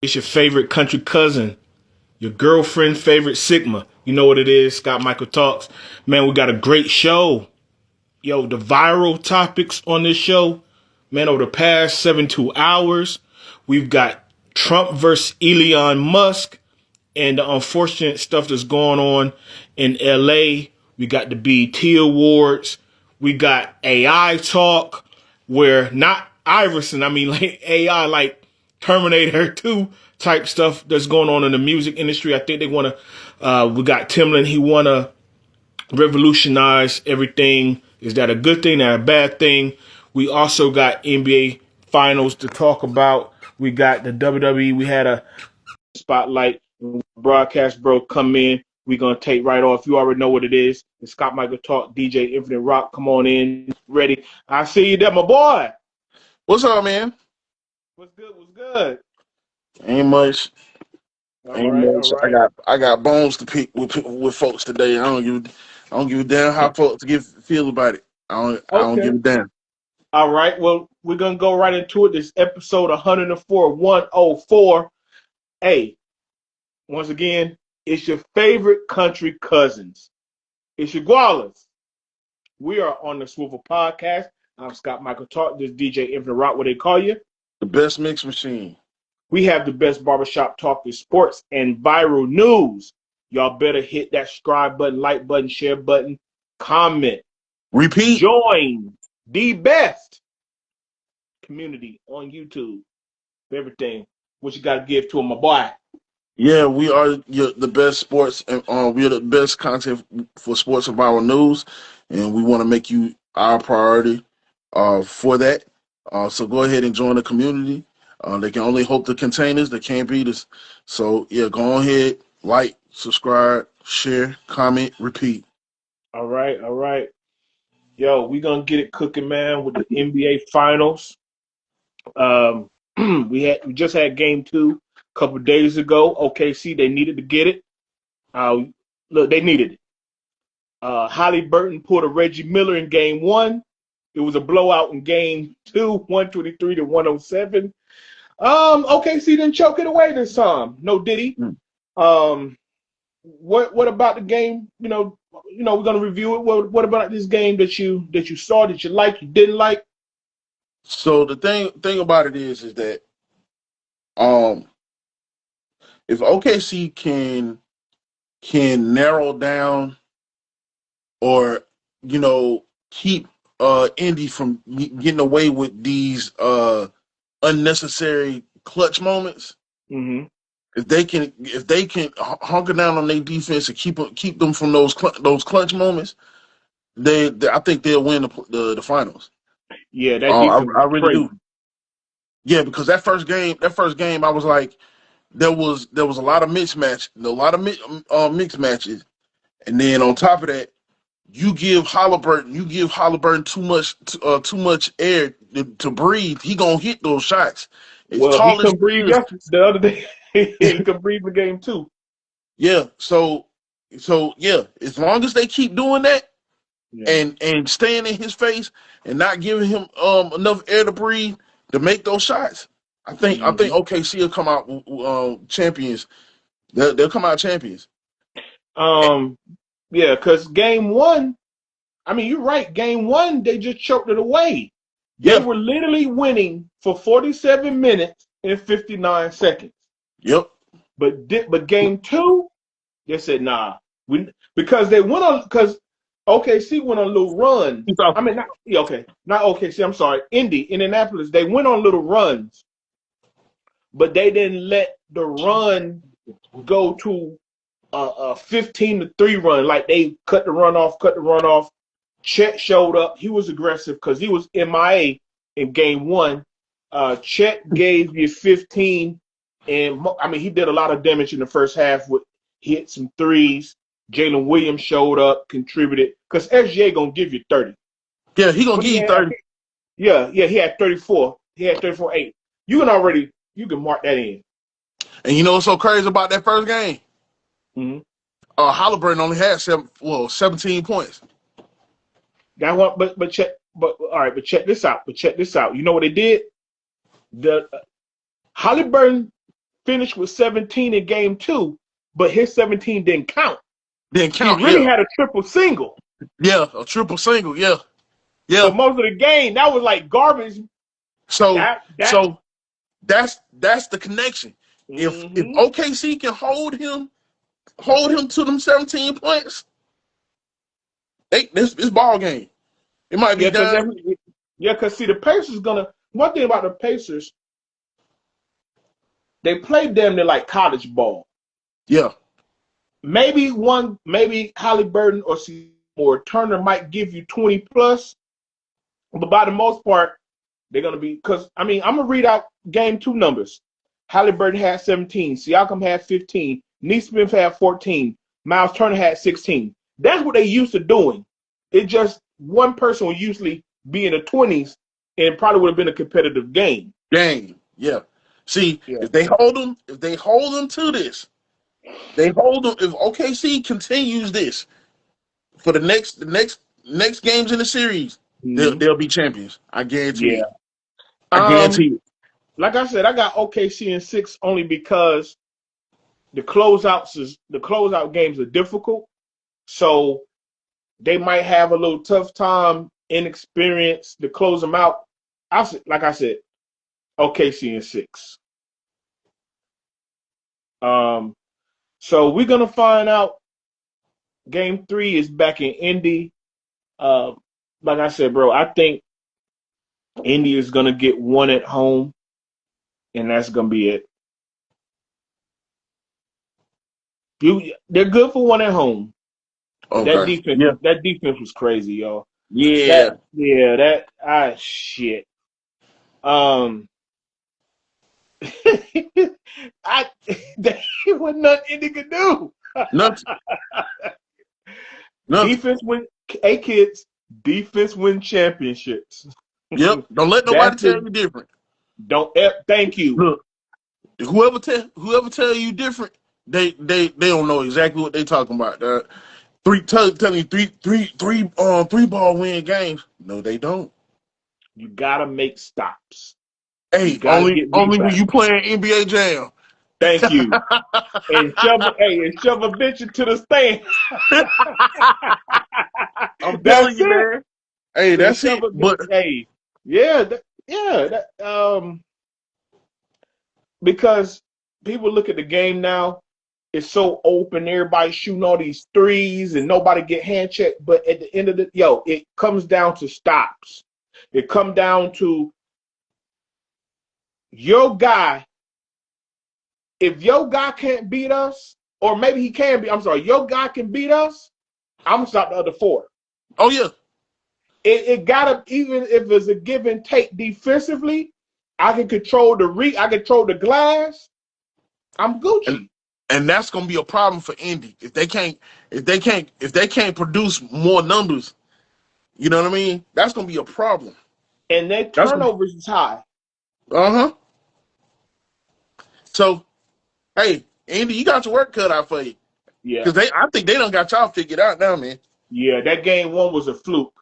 It's your favorite country cousin, your girlfriend's favorite Sigma. You know what it is, Scott Michael Talks. Man, we got a great show. Yo, the viral topics on this show, man, over the past 72 hours, we've got Trump versus Elon Musk and the unfortunate stuff that's going on in LA. We got the BET Awards. We got AI talk where not Iverson, I mean like AI, like Terminator 2 type stuff that's going on in the music industry. I think they want to, we got Timbaland. He want to revolutionize everything. Is that a good thing or a bad thing? We also got NBA finals to talk about. We got the WWE. We had a spotlight. Broadcast bro come in. We're going to take right off. You already know what it is. It's Scott Michael Talk, DJ Infinite Rock. Come on in. Ready. I see you there, my boy. What's up, man? What's good? What's good? Ain't much. All Ain't right. All much. I right. got I got bones to pick with folks today. I don't give a damn how folks feel about it. I don't Okay. give a damn. All right. Well, we're going to go right into it. This episode 104, 104. Hey, once again, it's your favorite country cousins. It's your Gualas. We are on the Swivel Podcast. I'm Scott Michael Talk. This DJ Infinite Rock, what they call you. The best mix machine. We have the best barbershop talk in sports and viral news. Y'all better hit that subscribe button, like button, share button, comment. Repeat. Join the best community on YouTube. Everything. What you got to give to them, my boy. Yeah, we are the best sports, and we are the best content for sports and viral news, and we want to make you our priority for that. So go ahead and join the community. They can only hope to contain us. They can't beat us. So yeah, go ahead, like, subscribe, share, comment, repeat. All right, all right. Yo, we gonna get it cooking, man, with the NBA Finals. Um, we just had Game 2 a couple of days ago. OKC, they needed to get it. Uh, Look, they needed it. Halliburton pulled a Reggie Miller in Game 1. It was a blowout in Game 2, 123 to 107. OKC didn't choke it away this time. No, did he? Mm. What about the game? We're gonna review it. What about this game that you saw, that you like, you didn't like? So the thing about it is that um if OKC can narrow down or keep Indy from getting away with these unnecessary clutch moments. Mm-hmm. If they can hunker down on their defense and keep them from those clutch moments, I think they'll win the finals. Yeah, that defense I was really crazy. do. Yeah, because that first game, I was like, there was a lot of mixed matches, and then on top of that, you give Halliburton too much air to breathe. He gonna hit those shots. As Well, he tall as couldn't breathe he is, yesterday. The other day, he could breathe in Game 2. yeah. So yeah, as long as they keep doing that Yeah. and staying in his face and not giving him enough air to breathe to make those shots, I think Mm-hmm. OKC will come out champions. They'll come out champions. Um. Yeah, because Game 1. I mean, you're right. Game 1, they just choked it away. They Yeah. were literally winning for 47 minutes and 59 seconds. Yep. But Game 2, they said because they went on because OKC went on little runs. I mean, not OKC. I'm sorry, Indianapolis. They went on little runs, but they didn't let the run go to a 15-3 run. Like they cut the run off. Chet showed up. He was aggressive because he was MIA in Game 1. Chet gave you 15, and I mean he did a lot of damage in the first half. He hit some threes. Jalen Williams showed up, contributed because SGA gonna give you 30. Yeah, he gonna What give he you had? 30. Yeah, he had 34. He had 34-8. You can mark that in. And you know what's so crazy about that first game? Mm-hmm. Halliburton only had 17 points. That one, but all right, but check this out. You know what they did? The Halliburton finished with 17 in game 2, but his 17 didn't count. Didn't He count. really Yeah, had a triple single. yeah, a triple single. Yeah, So yeah. most of the game, that was like garbage. So That so that's the connection. If mm-hmm. OKC can hold him to them 17 points, this ball game. It might be Yeah, down. because see the Pacers gonna one thing about the Pacers, they play damn near like college ball. Yeah, Maybe Halliburton or Turner might give you 20 plus, but by the most part, they're gonna be because I mean I'm gonna read out game 2 numbers. Halliburton had 17, Siakam had 15, Neesmith had 14, Miles Turner had 16. That's what they used to doing. It just one person will usually be in the 20s and probably would have been a competitive game. game. Yeah. See, Yeah. if they hold them to this, they hold them. If OKC continues this for the next games in the series, Mm-hmm. they'll be champions. I guarantee Yeah. it. I Um, guarantee it. like I said, I got OKC in 6 only because the closeout games are difficult. So they might have a little tough time, inexperience to close them out. Like I said, OKC in 6. Um, so we're gonna find out. Game 3 is back in Indy. Uh, like I said, bro, I think Indy is gonna get one at home, and that's gonna be it. They're good for one at home, but that Okay. defense, Yeah. that defense was crazy, y'all. Yeah. Shit. Um, I that was nothing Indy could do. Nothing. Nothing. Defense win. Hey kids, defense win championships. Yep. Don't let nobody That's tell it. you different. Don't. Thank you. Look, whoever tell you different, they don't know exactly what they talking about. Telling you three ball win games. No, they don't. You gotta make stops. You Hey, gotta only get only when you rebounds. playing NBA Jam. Thank you. And shove a bitch into the stand. I'm That's telling you, it. man. Hey, And that's shove it. a But hey, yeah, because people look at the game now, it's so open, everybody shooting all these threes and nobody get hand checked. But at the end of it comes down to stops. It comes down to your guy. If your guy can't beat us, or maybe he can be, I'm sorry, your guy can beat us, I'm gonna stop the other 4. oh yeah, It gotta, even if it's a give and take defensively, I can control I control the glass. I'm and Gucci. and that's gonna be a problem for Indy if they can't produce more numbers. You know what I mean? That's gonna be a problem. And their That's turnovers is high. uh-huh. So hey, Indy, you got your work cut out for you. Yeah. Because I think they done got y'all figured out now, man. Yeah. That game 1 was a fluke.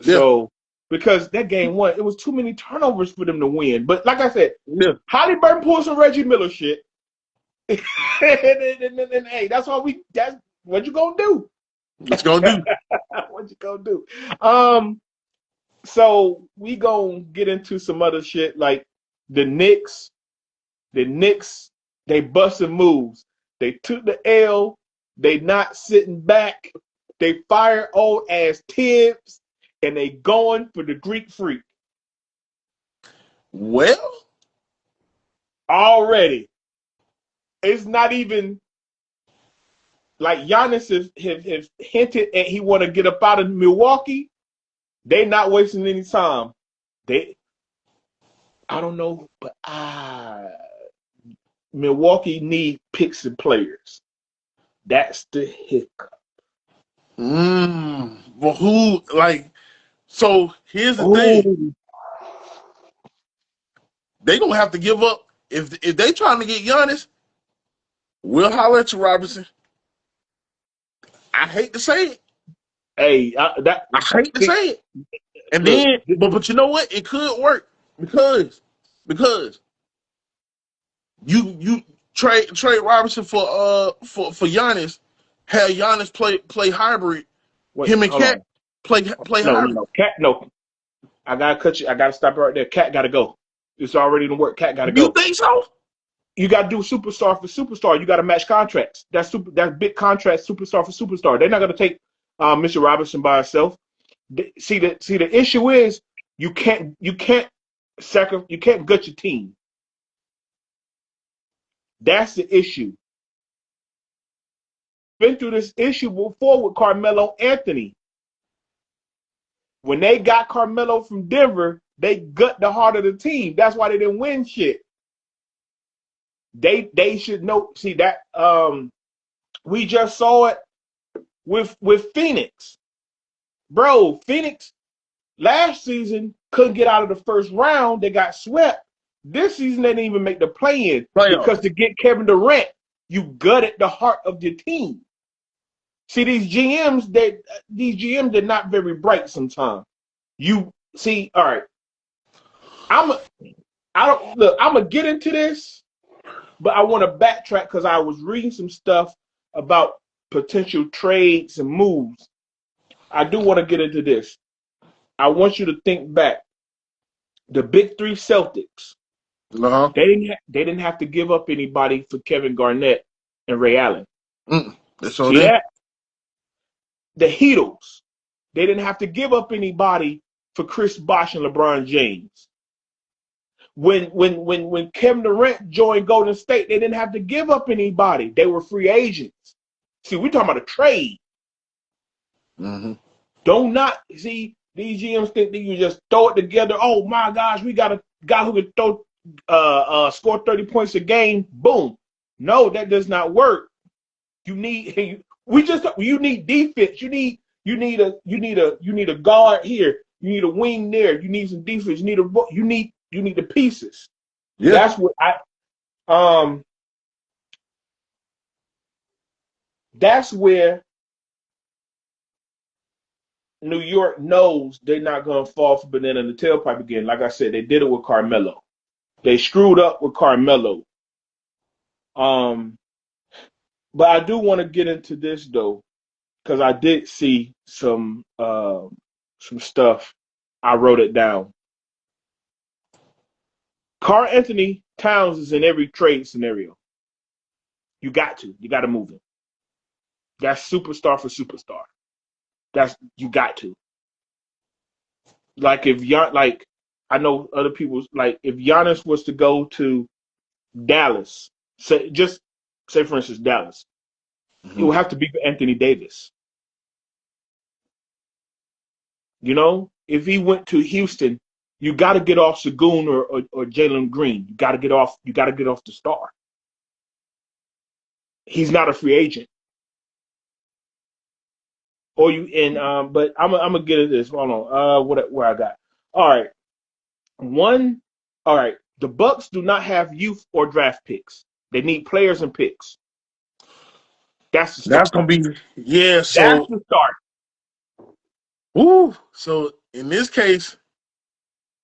Yeah, So because that game 1, it was too many turnovers for them to win. But like I said, yeah. Halliburton pulled some Reggie Miller shit. And, hey, that's what you gonna do. What's gonna do? What you gonna do? Um, so we gonna get into some other shit like the Knicks. The Knicks, they busting moves. They took the L. They not sitting back. They fired old ass Tibbs, and they going for the Greek Freak Well, already. It's not even like Giannis have hinted at he want to get up out of Milwaukee. They not wasting any time. They, I don't know, but Milwaukee need picks and players. That's the hiccup. but who like? So here's the thing: Oh, they gonna have to give up if they trying to get Giannis. We'll holler at you, Robinson. I hate to say it. hey, that I hate to say it. And look. then, but you know what? It could work because You trade Robinson for Giannis. Have Giannis play hybrid. Wait, Him and hold Cat on. play No, no, hybrid. no. Cat, no. I gotta cut you. I gotta stop it right there. Cat gotta go. It's already in work. Cat gotta You go. think so? You gotta do superstar for superstar. You gotta match contracts. That's big contract superstar for superstar. They're not gonna take Mr. Robinson by himself. See the issue is you can't gut your team. That's the issue. Been through this issue before with Carmelo Anthony. When they got Carmelo from Denver, they gut the heart of the team. That's why they didn't win shit. They should know. See that we just saw it with Phoenix, bro. Phoenix last season couldn't get out of the first round. They got swept. This season they didn't even make the play-in because Playoffs. to get Kevin Durant, you gutted the heart of your team. See these GMs they're not very bright sometimes. You see, all right. I'm a, I don't look. I'm gonna get into this, but I want to backtrack because I was reading some stuff about potential trades and moves. I do want to get into this. I want you to think back. The big three Celtics. Uh-huh. They didn't have to give up anybody for Kevin Garnett and Ray Allen. That's all See then. that? The Heatles. They didn't have to give up anybody for Chris Bosh and LeBron James. When Kevin Durant joined Golden State, they didn't have to give up anybody. They were free agents. See, we're talking about a trade. Mm-hmm. Don't not see these GMs think that you just throw it together. Oh my gosh, we got a guy who can throw score 30 points a game. Boom. No, that does not work. You need you need defense. You need a guard here. You need a wing there. You need some defense. You need the pieces. Yeah. That's what I that's where New York knows they're not gonna fall for banana in the tailpipe again. Like I said, they did it with Carmelo. They screwed up with Carmelo. Um, but I do want to get into this though, because I did see some stuff. I wrote it down. Carl Anthony Towns is in every trade scenario. You got to move him. That's superstar for superstar. That's you got to. Like like I know other people like if Giannis was to go to Dallas, say for instance Dallas, it Mm-hmm. would have to be for Anthony Davis. You know, if he went to Houston, you got to get off Sagoon or Jalen Green. You got to get off. You got to get off the star. He's not a free agent. Or you but I'm gonna get into this. Hold on. Where I got? All right. One. All right. The Bucks do not have youth or draft picks. They need players and picks. That's the That's start. gonna be yeah. That's So, the start. woo. So in this case,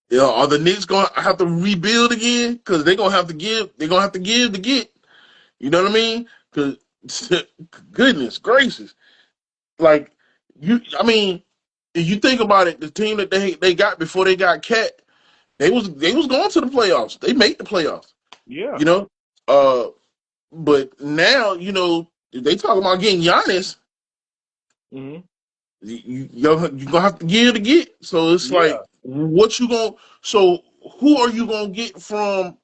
yeah, are the Knicks gonna have to rebuild again? Because they're gonna have to give. They're gonna have to give to get. You know what I mean? Because goodness gracious, like you. I mean, if you think about it, the team that they got before they got Cat, they was going to the playoffs. They made the playoffs. Yeah. You know, uh, but now if they talk about getting Giannis. Hmm. You're gonna have to give to get. So it's like, Yeah. what you gonna? So who are you gonna get from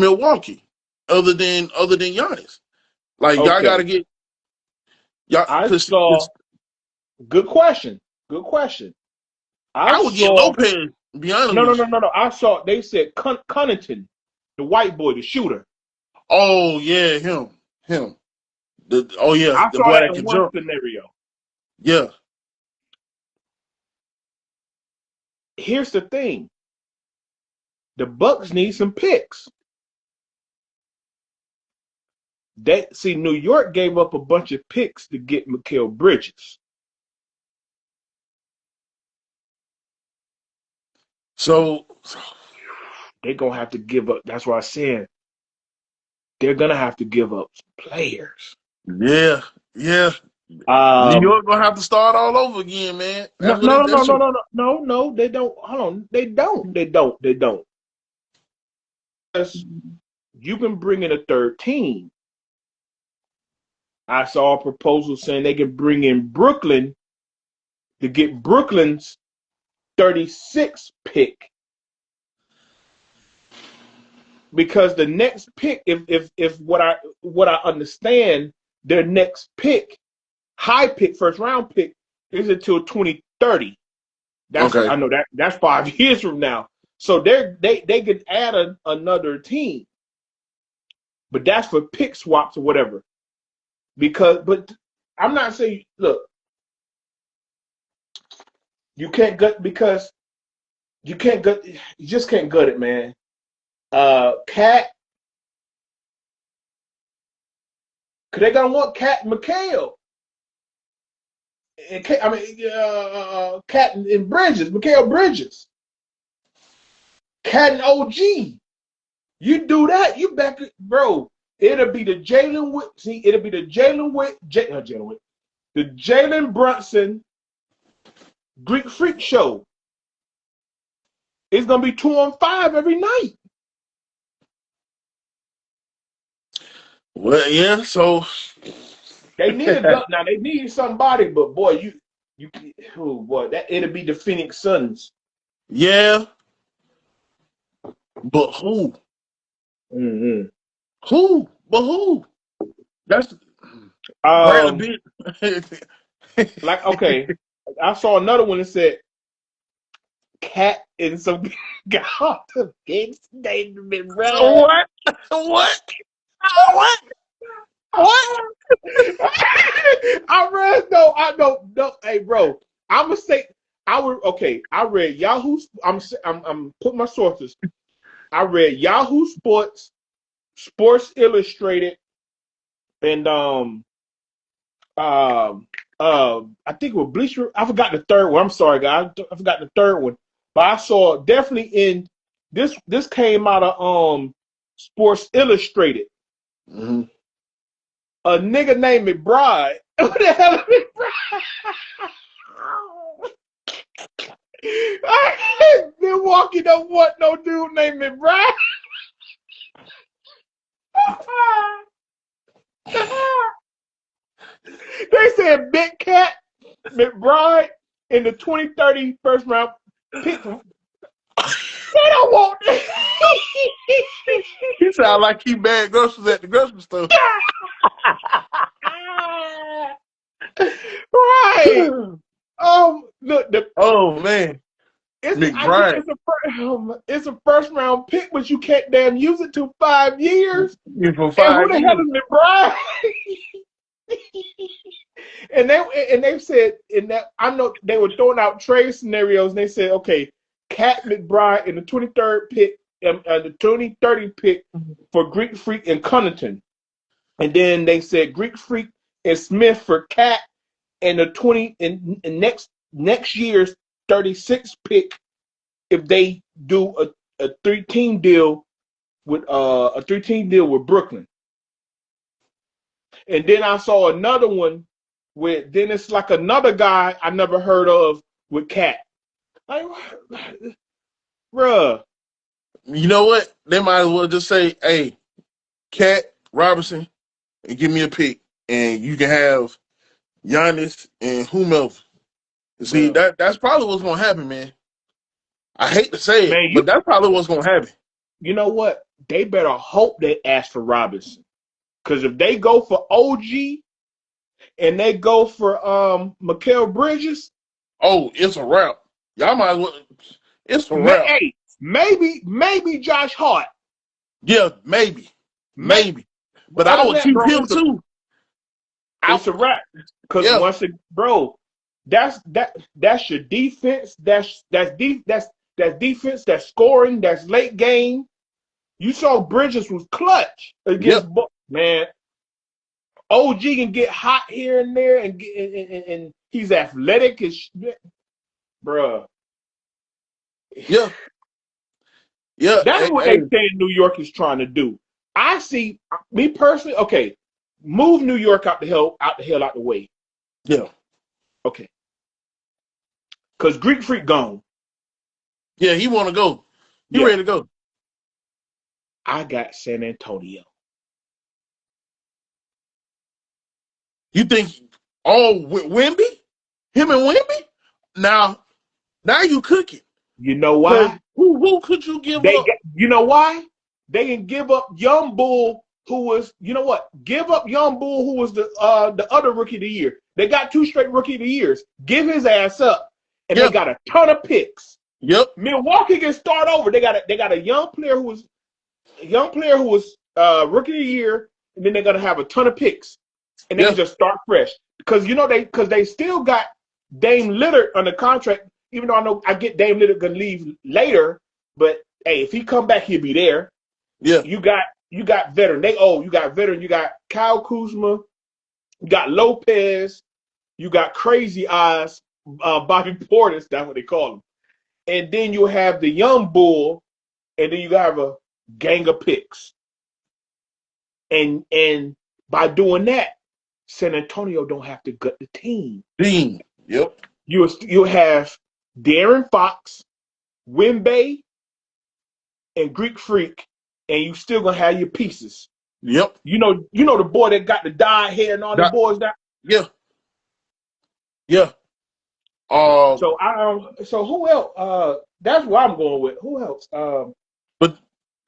Milwaukee, other than Giannis? Like y'all Okay. gotta get y'all I because saw. Good question. Good question. I I would get saw. Lopez. To be honest No, no, with no, you. no, no. I saw. They said Connaughton, the white boy, the shooter. Oh yeah, him. Oh yeah, I the saw boy that that in can one jump. scenario. Yeah. Here's the thing: the Bucks need some picks. They see New York gave up a bunch of picks to get Mikal Bridges. So They're gonna have to give up. That's what I said. they're gonna have to give up some players. Yeah, yeah. New Um, York gonna have to start all over again, man. no, That's what no, it. no, That's no, what, no, no, no, no. They don't. Hold on. They don't. Because you can bring in a third team. I saw a proposal saying they can bring in Brooklyn to get Brooklyn's 36 pick because the next pick, if what I understand, their next pick, high pick, first round pick, is until 2030. okay. I know that's 5 years from now. So they could add another team, but that's for pick swaps or whatever. But I'm not saying look, you can't gut because you can't gut you just can't gut it, man. Cat, cause they gonna want Cat and McHale. And Cat and Bridges, McHale Bridges, Cat and OG. You do that, you back it, bro. It'll be the Jalen Witt. See, it'll be the Jalen Witt, not Jalen Witt, the Jalen Brunson Greek Freak show. It's gonna be 2-on-5 every night. Well, yeah. So They need a gun now. They need somebody, but boy, oh boy, that it'll be the Phoenix Suns. yeah, but who? Mm-hmm. Who? But who? That's Um, Bradley Beal. like okay, I saw another one that said Cat and some God against David Ryan. What? What? What? What? I read no, I don't no. Hey, bro, I'm gonna say I would okay. I read Yahoo. I'm putting my sources. I read Yahoo Sports, Sports Illustrated, and I think it was Bleacher. I forgot the third one. I'm sorry, guys. I forgot the third one. But I saw definitely in this. This came out of Sports Illustrated. Mm-hmm. A nigga named McBride. What the hell is McBride? Milwaukee don't want no dude named McBride. They said Big Cat McBride in the 2030 first round pick. They don't want that. He sound like he bad groceries at the grocery store. Right. Look, Oh man, McBride. it's a first round pick, but you can't damn use it till 5 years. For And who 5 the hell years. is McBride? and they said in that I know they were throwing out trade scenarios and they said, okay, Cat McBride in the 23rd pick, the 2030 pick for Greek Freak and Connaughton. And then they said Greek Freak and Smith for Cat and the 20 and next year's 36 pick if they do a three-team deal with Brooklyn. And then I saw another one with then it's like another guy I never heard of with Cat. Like, bruh. You know what? They might as well just say, "Hey, Cat Robinson, and give me a pick, and you can have Giannis and whomever." See, Bruh. that's probably what's gonna happen, man. I hate to say it, Man, but that's probably what's gonna happen. you know what? They better hope they ask for Robinson. Because if they go for OG and they go for Mikal Bridges, Oh, it's a wrap. Y'all might as well. It's a wrap. hey, maybe Josh Hart. Yeah, maybe, May, maybe. but But I other than would that, keep bro, him too. it's a wrap. Because Yeah, once it, bro, that's your defense. That's defense. That's scoring. That's late game. You saw Bridges was clutch yep, against man. OG can get hot here and there, and he's athletic as shit, bruh. yeah, yeah. That's Hey, what they hey, say New York is trying to do. I see me personally. Okay, move New York out the way. Yeah. Okay, because Greek Freak gone. Yeah, he want to go. He Yeah, ready to go. I got San Antonio. You think Wimby? Him and Wimby? Now you cooking. You know Because why? who could you give up? You know why? They can give up Young Bull, who was, you know what? Give up Young Bull, who was the other rookie of the year. They got 2 straight rookie of the years. Give his ass up, and they Yeah. got a ton of picks. Yep. Milwaukee can start over. They got a young player who was rookie of the year, and then they're gonna have a ton of picks, and they Yeah. can just start fresh because they still got Dame Lillard under contract. Even though I get Dame Lillard gonna leave later, but hey, if he come back, he'll be there. Yeah. You got veteran. You got veteran. You got Kyle Kuzma. You got Lopez. You got Crazy Eyes, Bobby Portis. That's what they call him. And then you have the young bull, and then you have a gang of picks. And by doing that, San Antonio don't have to gut the team. Dean. Yep. You have Darren Fox, Wimby, and Greek Freak, and you still gonna have your pieces. Yep. You know the boy that got the dyed hair and all the boys that. Yeah. Yeah. So who else? That's what I'm going with. Who else? But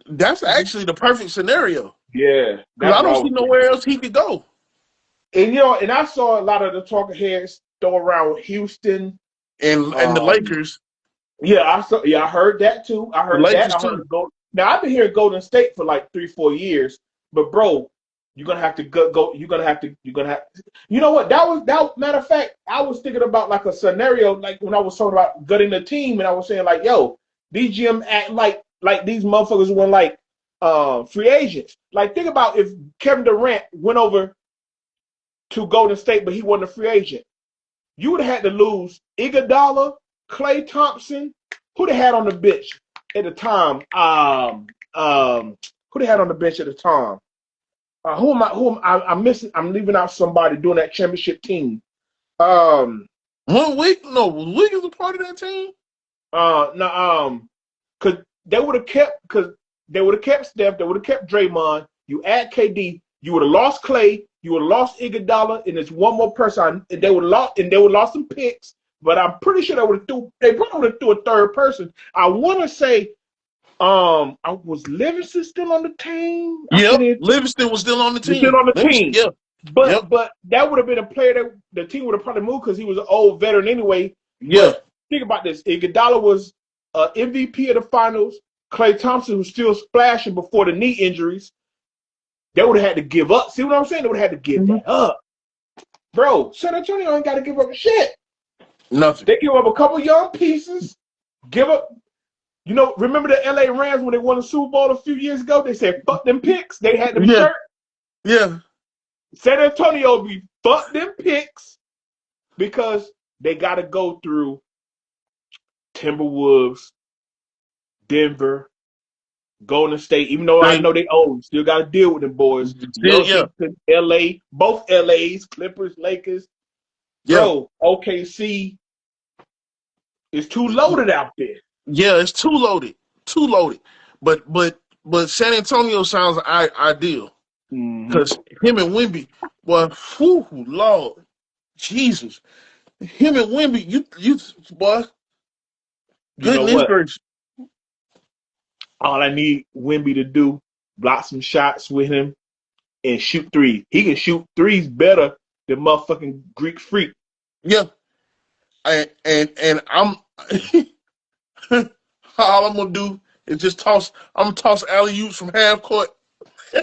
that's actually the perfect scenario. Yeah, Because I don't see nowhere else he could go. And and I saw a lot of the talking heads throw around Houston And the Lakers. Yeah, I heard that too. I heard that. I heard go. Now I've been here at Golden State for like 3-4 years, but bro, you're gonna have to go. You're gonna have. You know what? That. Matter of fact, I was thinking about like a scenario, like when I was talking about gutting the team, and I was saying like, yo, these GM act like these motherfuckers were like free agents. Like think about if Kevin Durant went over to Golden State, but he wasn't a free agent. You would have had to lose Iguodala, Klay Thompson. Who they had on the bench at the time? Who they had on the bench at the time? I'm missing? I'm leaving out somebody doing that championship team. Was Wiggins a part of that team? No, because they would have kept Steph, they would have kept Draymond. You add KD, you would have lost Klay, you would have lost Iguodala, and there's one more person. They would have lost some picks, but I'm pretty sure they probably would have threw a third person. I want to say, I was Livingston still on the team. Yep, Livingston was still on the team. Still on the team. Yeah. But that would have been a player that the team would have probably moved because he was an old veteran anyway. Yeah. But think about this. Iguodala was MVP of the finals. Klay Thompson was still splashing before the knee injuries. They would have had to give up. See what I'm saying? They would have had to give that up. Bro, San Antonio ain't got to give up shit. Nothing. They give up a couple young pieces. Give up. Remember the LA Rams when they won the Super Bowl a few years ago? They said, fuck them picks. They had them shirt. Yeah. San Antonio be fuck them picks because they got to go through Timberwolves, Denver, Golden State. Even though I know they own, still got to deal with them boys. LA, both LAs, Clippers, Lakers. Bro, OKC is too loaded out there. Yeah, it's too loaded. Too loaded. But San Antonio sounds ideal. Because him and Wimby, well, whew, Lord, Jesus. Him and Wimby, you boy, goodness gracious. All I need Wimby to do, block some shots with him and shoot threes. He can shoot threes better than motherfucking Greek Freak. Yeah. And I'm all I'm gonna do is just toss alley-oops from half court. Hey,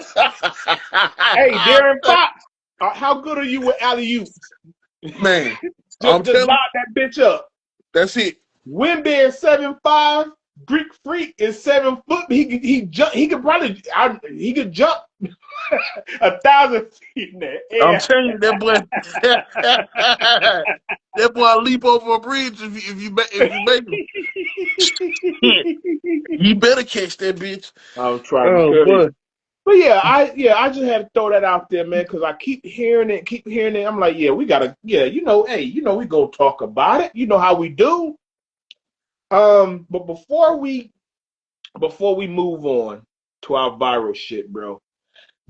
Darren Fox, how good are you with alley-oops? Man, just lock that bitch up. That's it. Wimby is 7'5", Greek Freak is 7 foot. He could jump 1,000 feet in there. Yeah. I'm telling you, that boy leap over a bridge if you make him. You better catch that bitch. I'm trying to tell you. But yeah, I just had to throw that out there, man, because I keep hearing it. I'm like, yeah, we gotta, yeah, hey, we go talk about it. You know how we do. But before we move on to our viral shit, bro,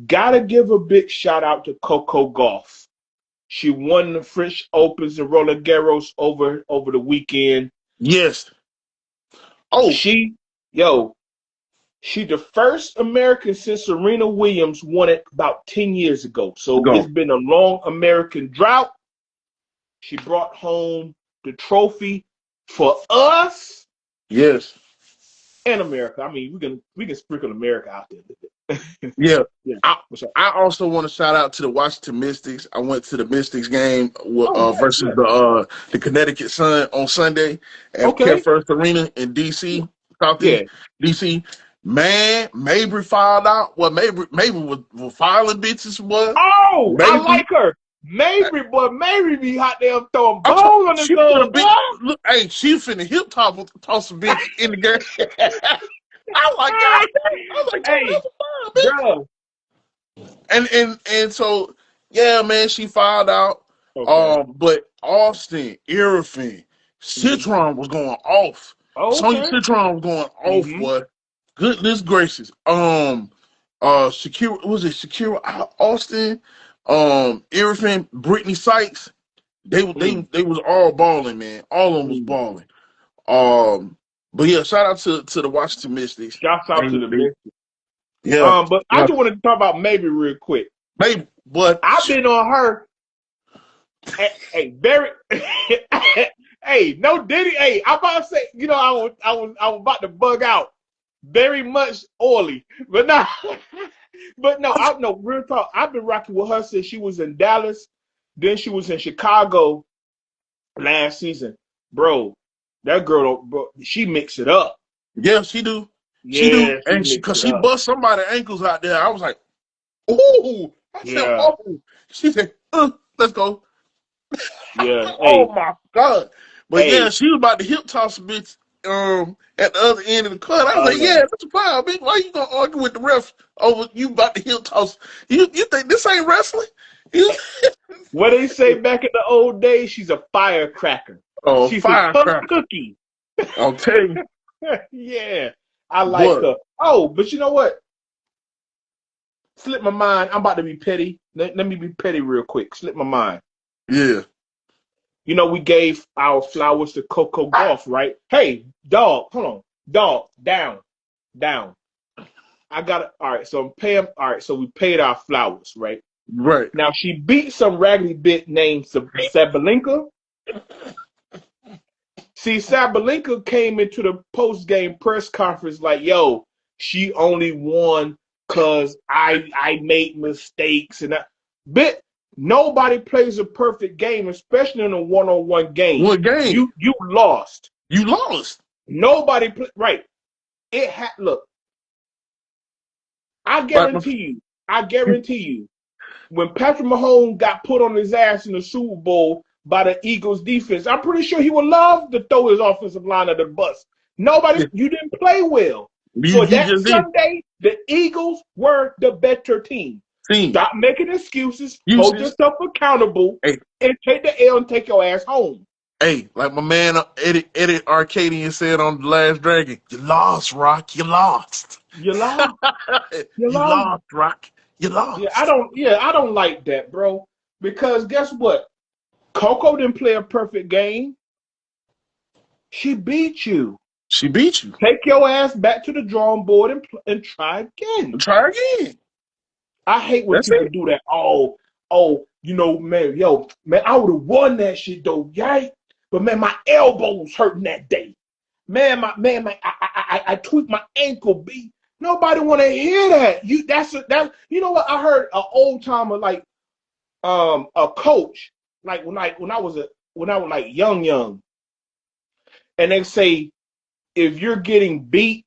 gotta give a big shout out to Coco Golf. She won the French Opens and Roland Garros over the weekend. Yes. Oh, She, yo, she the first American since Serena Williams won it about 10 years ago. So it's go. been a long American drought. She brought home the trophy for us Yes. and America. I mean, we can sprinkle America out there. Yeah. Yeah. I, What's up? I also want to shout out to the Washington Mystics. I went to the Mystics game Oh, nice, versus nice. the Connecticut Sun on Sunday at Care Okay. First Arena in DC, Southeast Yeah. DC. Man, Mabry filed out. Well, Mabry was filing bitches. What? Oh, I Mabry. like her. Mabry, boy, Mabry be out there throwing I'm balls on the she finna gun, be. boy. Look, hey, she finna hip toss a bitch in the game. I like that. I was like, damn, Hey, that's a fire, bitch. bro. And so yeah, man, she filed out. Okay. But Austin, Irvin, Mm-hmm. Citron was going off. Oh, Sonya okay. Citron was going off, Mm-hmm. boy. Goodness gracious. Shakira, was it Shakira Austin? Irvin, Brittany Sykes. They was all balling, man. All of them was Mm-hmm. balling. But yeah, shout out to the Washington Mystics. Shouts out to the They- Miss. yeah, But I yeah, just wanted to talk about Mabry real quick. maybe, but I've been on her. Hey, very. Hey, no Diddy. Hey, I'm about to say, I was about to bug out. Very much oily, but no, but no, I no real talk. I've been rocking with her since she was in Dallas, then she was in Chicago last season, bro. That girl, bro, she mix it up. yeah, she do, Yeah, she and mix cause it she up. bust somebody ankles out there. I was like, ooh, I said, Yeah, oh, she said, let's go. yeah. Oh Hey, my god! But yeah, hey. she was about to hip toss a bitch at the other end of the court. I was like, yeah, that's a foul, bitch. Why you gonna argue with the ref over you about to hip toss? You think this ain't wrestling? You, What they say back in the old days, she's a firecracker. oh, She's a tough firecracker! cookie. I'll tell you, Yeah, I like but her. Oh, but you know what? Slip my mind. I'm about to be petty. Let me be petty real quick. Slip my mind. yeah, We gave our flowers to Coco Golf, right? Hey, dog, hold on. Dog, down, down. I got it. All right, so I'm paying. All right, so we paid our flowers, right? right. Now she beat some raggedy bit named Sabalenka. See, Sabalenka came into the post-game press conference like, yo, she only won because I made mistakes. And bit nobody plays a perfect game, especially in a one-on-one game. What game? You lost. You lost. Nobody right. Look, I Like, guarantee you, when Patrick Mahomes got put on his ass in the Super Bowl by the Eagles defense, I'm pretty sure he would love to throw his offensive line under the bus. You didn't play well. you So that just did. Sunday, the Eagles were the better team. Team Stop making excuses, hold uses. yourself accountable, Hey, and take the L and take your ass home. hey, like my man Eddie Arcadian said on The Last Dragon, you lost, Rock. You lost. You lost. You You lost. lost, Rock. You lost. I don't like that, bro. Because guess what? Coco didn't play a perfect game. She beat you. She beat you. Take your ass back to the drawing board and try again. Try again. I hate when That's people it. do that. Man, man, I would have won that shit though, right? But man, my elbows hurting that day. Man, I tweaked my ankle. Nobody want to hear that. You know what? I heard an old timer like a coach like when I was like young, and they say if you're getting beat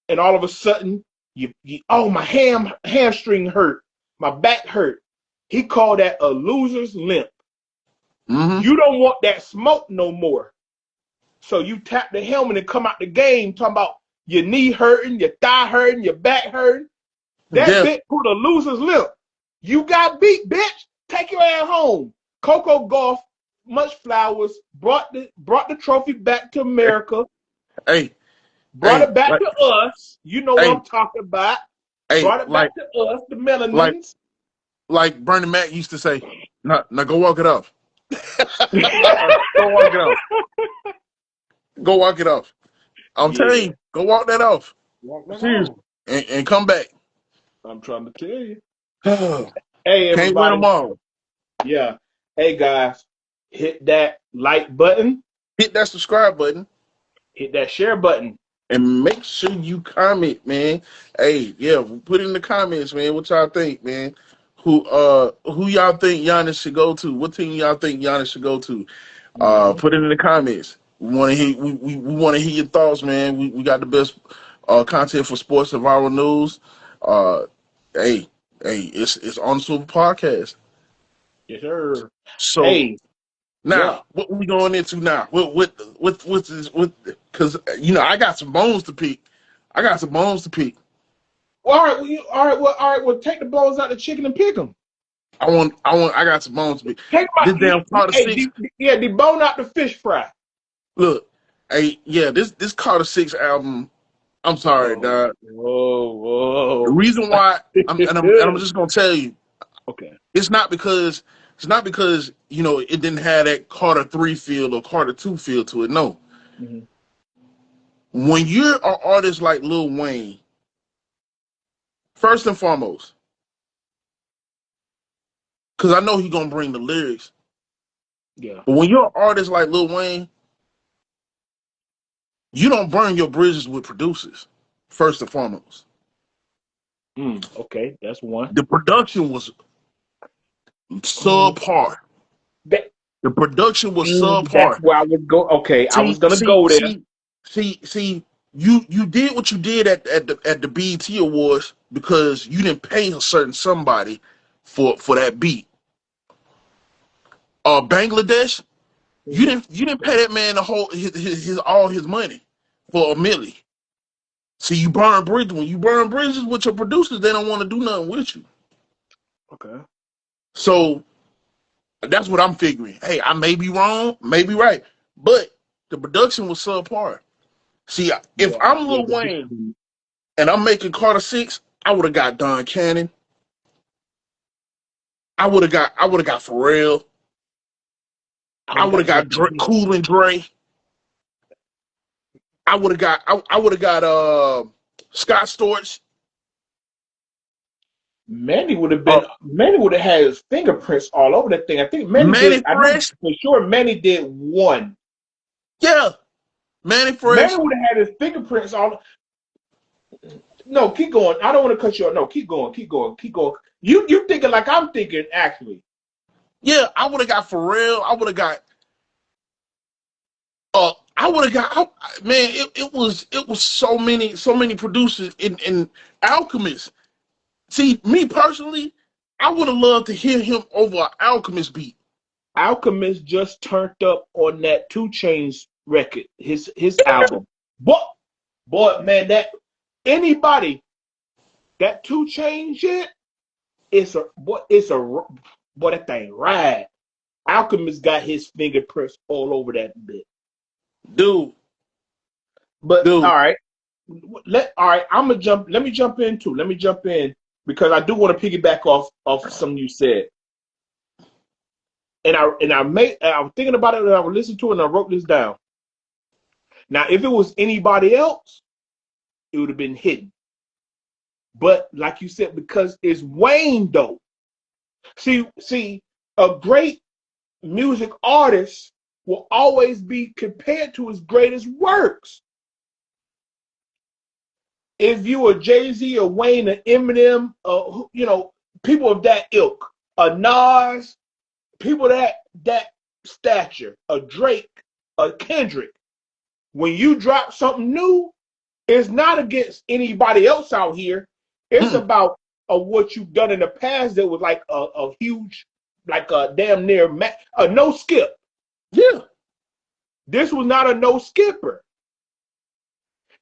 and all of a sudden my hamstring hurt, my back hurt. He called that a loser's limp. Mm-hmm. You don't want that smoke no more. So you tap the helmet and come out the game talking about your knee hurting, your thigh hurting, your back hurting. That Yeah. bitch put a loser's lip. You got beat, bitch. Take your ass home. Coco Golf, much flowers, brought the trophy back to America, Hey, brought hey, it back like, to us. You know what hey, I'm talking about. hey, Brought it back to us, the like, melanins. like Bernie Mac used to say, now go walk it off. Go walk it off. Go walk it off. I'm telling Yeah. you, go walk that off. Walk that Seriously. off. And come back. I'm trying to tell you. Can't Hey, win them everybody. all. Yeah. Hey, guys. Hit that like button. Hit that subscribe button Hit that share button. and make sure you comment, man. Hey, yeah, put in the comments, man. What y'all think, man? Who y'all think Giannis should go to? What team y'all think Giannis should go to? Mm-hmm. Put it in the comments. We want to hear we want to hear your thoughts, man. We got the best content for sports and viral news. Uh, hey, it's on the Super Podcast. Yes, sir. So Hey, yeah. now, what we going into now? With because I got some bones to pick. I got some bones to pick. Well, all right. Well, take the bones out of the chicken and pick them. I got some bones to pick. Take them This out. damn Carter Hey, Six. debone out the fish fry. Look, hey, yeah, this Carter Six album. I'm sorry, Whoa, dog. The whoa, reason why I'm whoa. just gonna tell you, Okay. it's not because it didn't have that Carter 3 feel or Carter 2 feel to it. No, Mm-hmm. when you're an artist like Lil Wayne, first and foremost, because I know he's gonna bring the lyrics, Yeah. but when you're an artist like Lil Wayne, you don't burn your bridges with producers. First and foremost, Okay, that's one. the production was Mm. subpar. That, The production was that's subpar. where I would go. Okay, I was See, gonna see, go there. see, see. You did what you did at the BET Awards because you didn't pay a certain somebody for that beat. Bangladesh, Mm-hmm. you didn't pay that man the whole his all his money for a milli. See, you burn bridges. When you burn bridges with your producers, they don't want to do nothing with you. Okay. So that's what I'm figuring. Hey, I may be wrong, may be right, but the production was subpar. See, if Yeah. I'm Yeah. Lil Wayne and I'm making Carter Six, I would have got Don Cannon. I would have got Pharrell. Would I have would got have got Cool and Dre. I would have got Scott Storch. Manny Uh, would have had his fingerprints all over that thing. I think Manny did. Manny I know Fresh. for sure Manny did one. Yeah, Manny Manny Fresh. would have had his fingerprints all. No, keep going. I don't want to cut you off. No, keep going. Keep going. Keep going. You thinking like I'm thinking actually. Yeah, I would have got Pharrell. I would have got I would have got man, it was so many producers in Alchemist. See, me personally, I would have loved to hear him over an Alchemist beat. Alchemist just turned up on that 2 Chainz record, his album. Boy, man, that anybody that 2 Chainz shit, boy, that thing ride. Alchemist got his fingerprints all over that bit. Dude, But dude. all right, all right. I'm gonna jump. Let me jump in too. Let me jump in because I do want to piggyback off something you said. I was thinking about it and I was listening to it and I wrote this down. Now, if it was anybody else, it would have been hidden. But like you said, because it's Wayne though. See, a great music artist will always be compared to his greatest works. If you are Jay-Z or Wayne or Eminem, people of that ilk, a Nas, people that stature, a Drake, a Kendrick, when you drop something new, it's not against anybody else out here. It's Mm, about what you've done in the past that was like a huge, like a damn near a no skip. yeah. This was not a no skipper.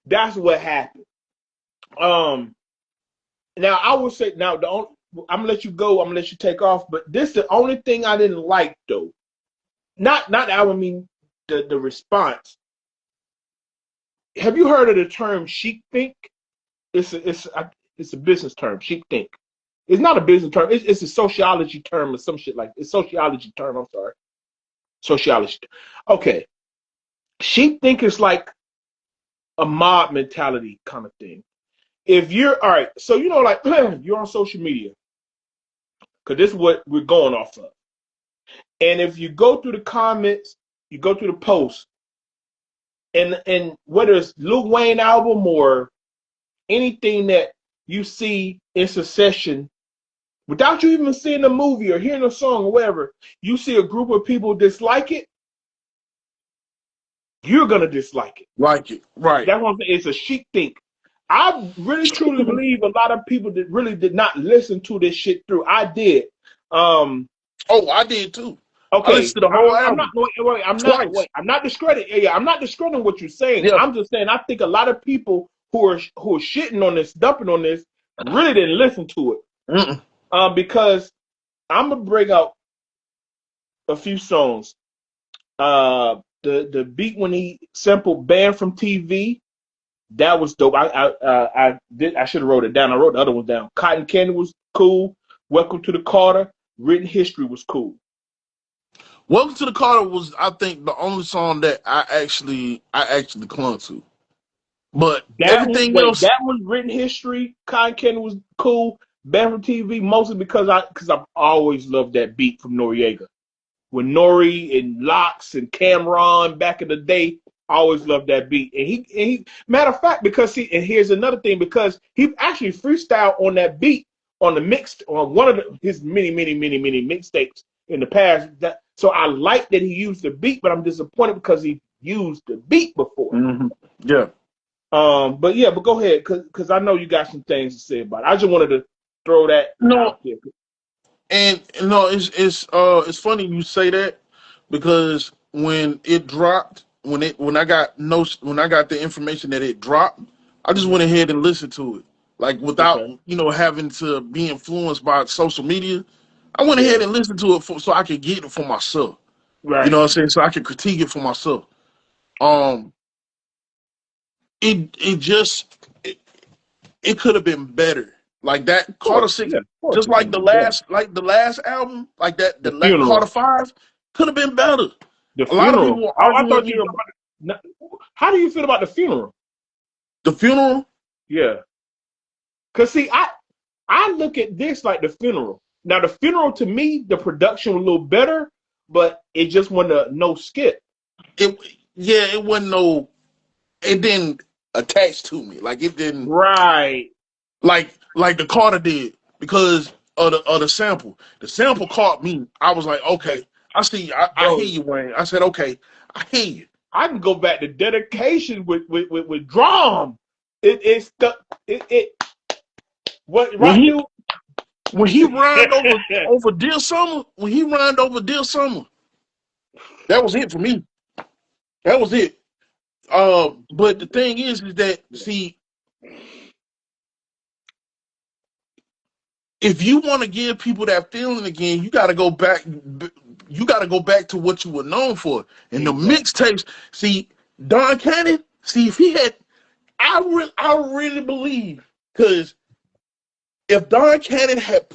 That's what happened. Um, Now I will say now I'm gonna let you go. I'm gonna let you take off. But this the only thing I didn't like though. Not the album. I mean the response. Have you heard of the term chic think? It's a business term. Chic think. It's not a business term. It's a sociology term or some shit like it's sociology term. I'm sorry, sociology. Okay, chic think is like a mob mentality kind of thing. If you're all right, so like you're on social media because this is what we're going off of. And if you go through the comments, you go through the posts, and whether it's Lil Wayne album or anything that you see in succession, without you even seeing the movie or hearing a song or whatever, you see a group of people dislike it, you're gonna dislike it. Like it, right? That's what I'm saying. It's a chic think. I really truly believe a lot of people that really did not listen to this shit through. I did. Oh, I did too. I Okay, listened to the whole I'm not. album twice. I'm not discrediting. Yeah, I'm not discrediting what you're saying. Yeah. I'm just saying I think a lot of people who are shitting on this, dumping on this, really didn't listen to it. Because I'm gonna bring out a few songs. The beat when he sampled "Banned from TV," that was dope. I should have wrote it down. I wrote the other one down. "Cotton Candy" was cool. "Welcome to the Carter." "Written History" was cool. Welcome to the Carter was, I think, the only song that I actually clung to. But everything else, That was "Written History." "Cotton Candy" was cool. "Banned from TV" mostly because I've always loved that beat from Noriega. With Nori and Locks and Cameron back in the day, I always loved that beat. And he matter of fact, and here's another thing, because he actually freestyled on that beat on the mixed on one of his many mixtapes in the past. So I like that he used the beat, but I'm disappointed because he used the beat before. yeah. But go ahead, because I know you got some things to say about it. I just wanted to throw that No, out there. and no, it's funny you say that because when it dropped, when I got the information that it dropped, I just went ahead and listened to it, like without Okay. having to be influenced by social media. I went Yeah. ahead and listened to it so I could get it for myself. You know Right. what I'm saying? So I could critique it for myself. Um, it just it could have been better. Like that Of course. Carter Six, Yeah. Of course just it could like have been better. the last album, like that The Carter funeral. Five could have been better. The A lot of people funeral. were Oh, I arguing with thought me you were about about to. How do you feel about the funeral? the funeral. Yeah. Cause see, I look at this like the funeral. Now the funeral to me, the production was a little better, but it just wasn't no skip. It it wasn't it didn't attach to me. Like it didn't Right. like the Carter did because of the sample. The sample caught me. I was like, okay, I see. I hear Bro, you, Wayne. I said, okay, I hear you. I can go back to dedication with drum. It's stuck. It what When right he dude? when he rhymed over Dear Summer, that was it for me. That was it. But the thing is that see, if you want to give people that feeling again, you got to go back. You got to go back to what you were known for. And the Exactly. mixtapes. See, Don Cannon. See, if he had, I really believe because if Don Cannon had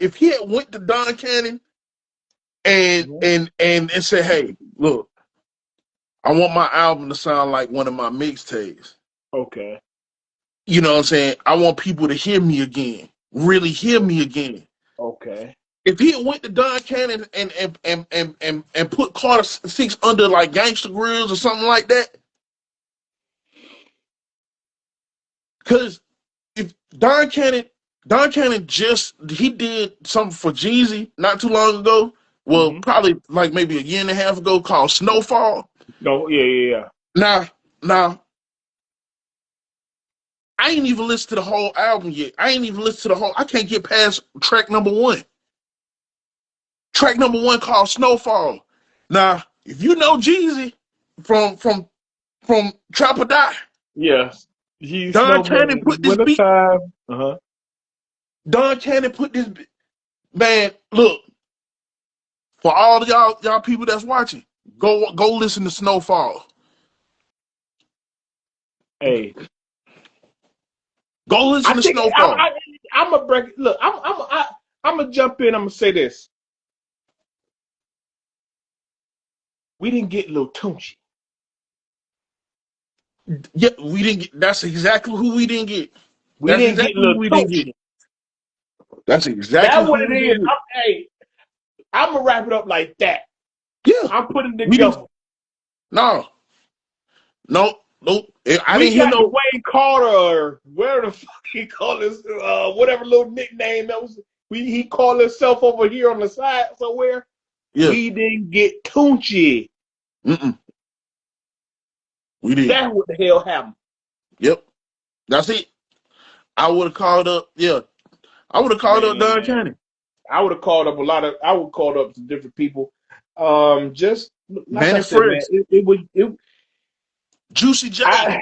if he had went to Don Cannon and said, hey, look, I want my album to sound like one of my mixtapes. Okay. You know what I'm saying? I want people to hear me again, really hear me again. Okay. If he had went to Don Cannon and put Carter Six under like Gangsta Grills or something like that, because if Don Cannon just he did something for Jeezy not too long ago. Well, Mm-hmm. probably like maybe a year and a half ago, called Snowfall. No. Yeah. Now, I ain't even listened to the whole album yet. I ain't even listened to the whole. I can't get past track number one. Track number one called Snowfall. Now, if you know Jeezy from Trap or Die, Yes. You Don snowman Cannon in the put this beat. wintertime. Uh-huh. Don Cannon put this. Man, look, for all of y'all people that's watching, go listen to Snowfall. Hey, Go I listen to think Snowfall. I'm gonna break. Look, I'm gonna jump in. I'm gonna say this. We didn't get Lil Tunechi. Yeah, we didn't get. That's exactly who we didn't get. We That's didn't get exactly who Lil we didn't get. Tunechi. That's exactly That's what who it we is. didn't get. I'm gonna wrap it up like that. Yeah, I'm putting it we didn't. together. No, no, no. I We didn't hear got no. Dwayne Carter, or where the fuck he called his whatever little nickname that was. He called himself over here on the side somewhere. Yeah, We didn't get Tunechi. mm-mm. We didn't. That's what the hell happened. Yep, that's it. I would have called up. Yeah, I would have called up Don Man, Cannon. I would have called up I would called up some different people. Just like I Manny said, man, Fresh, it was Juicy J. I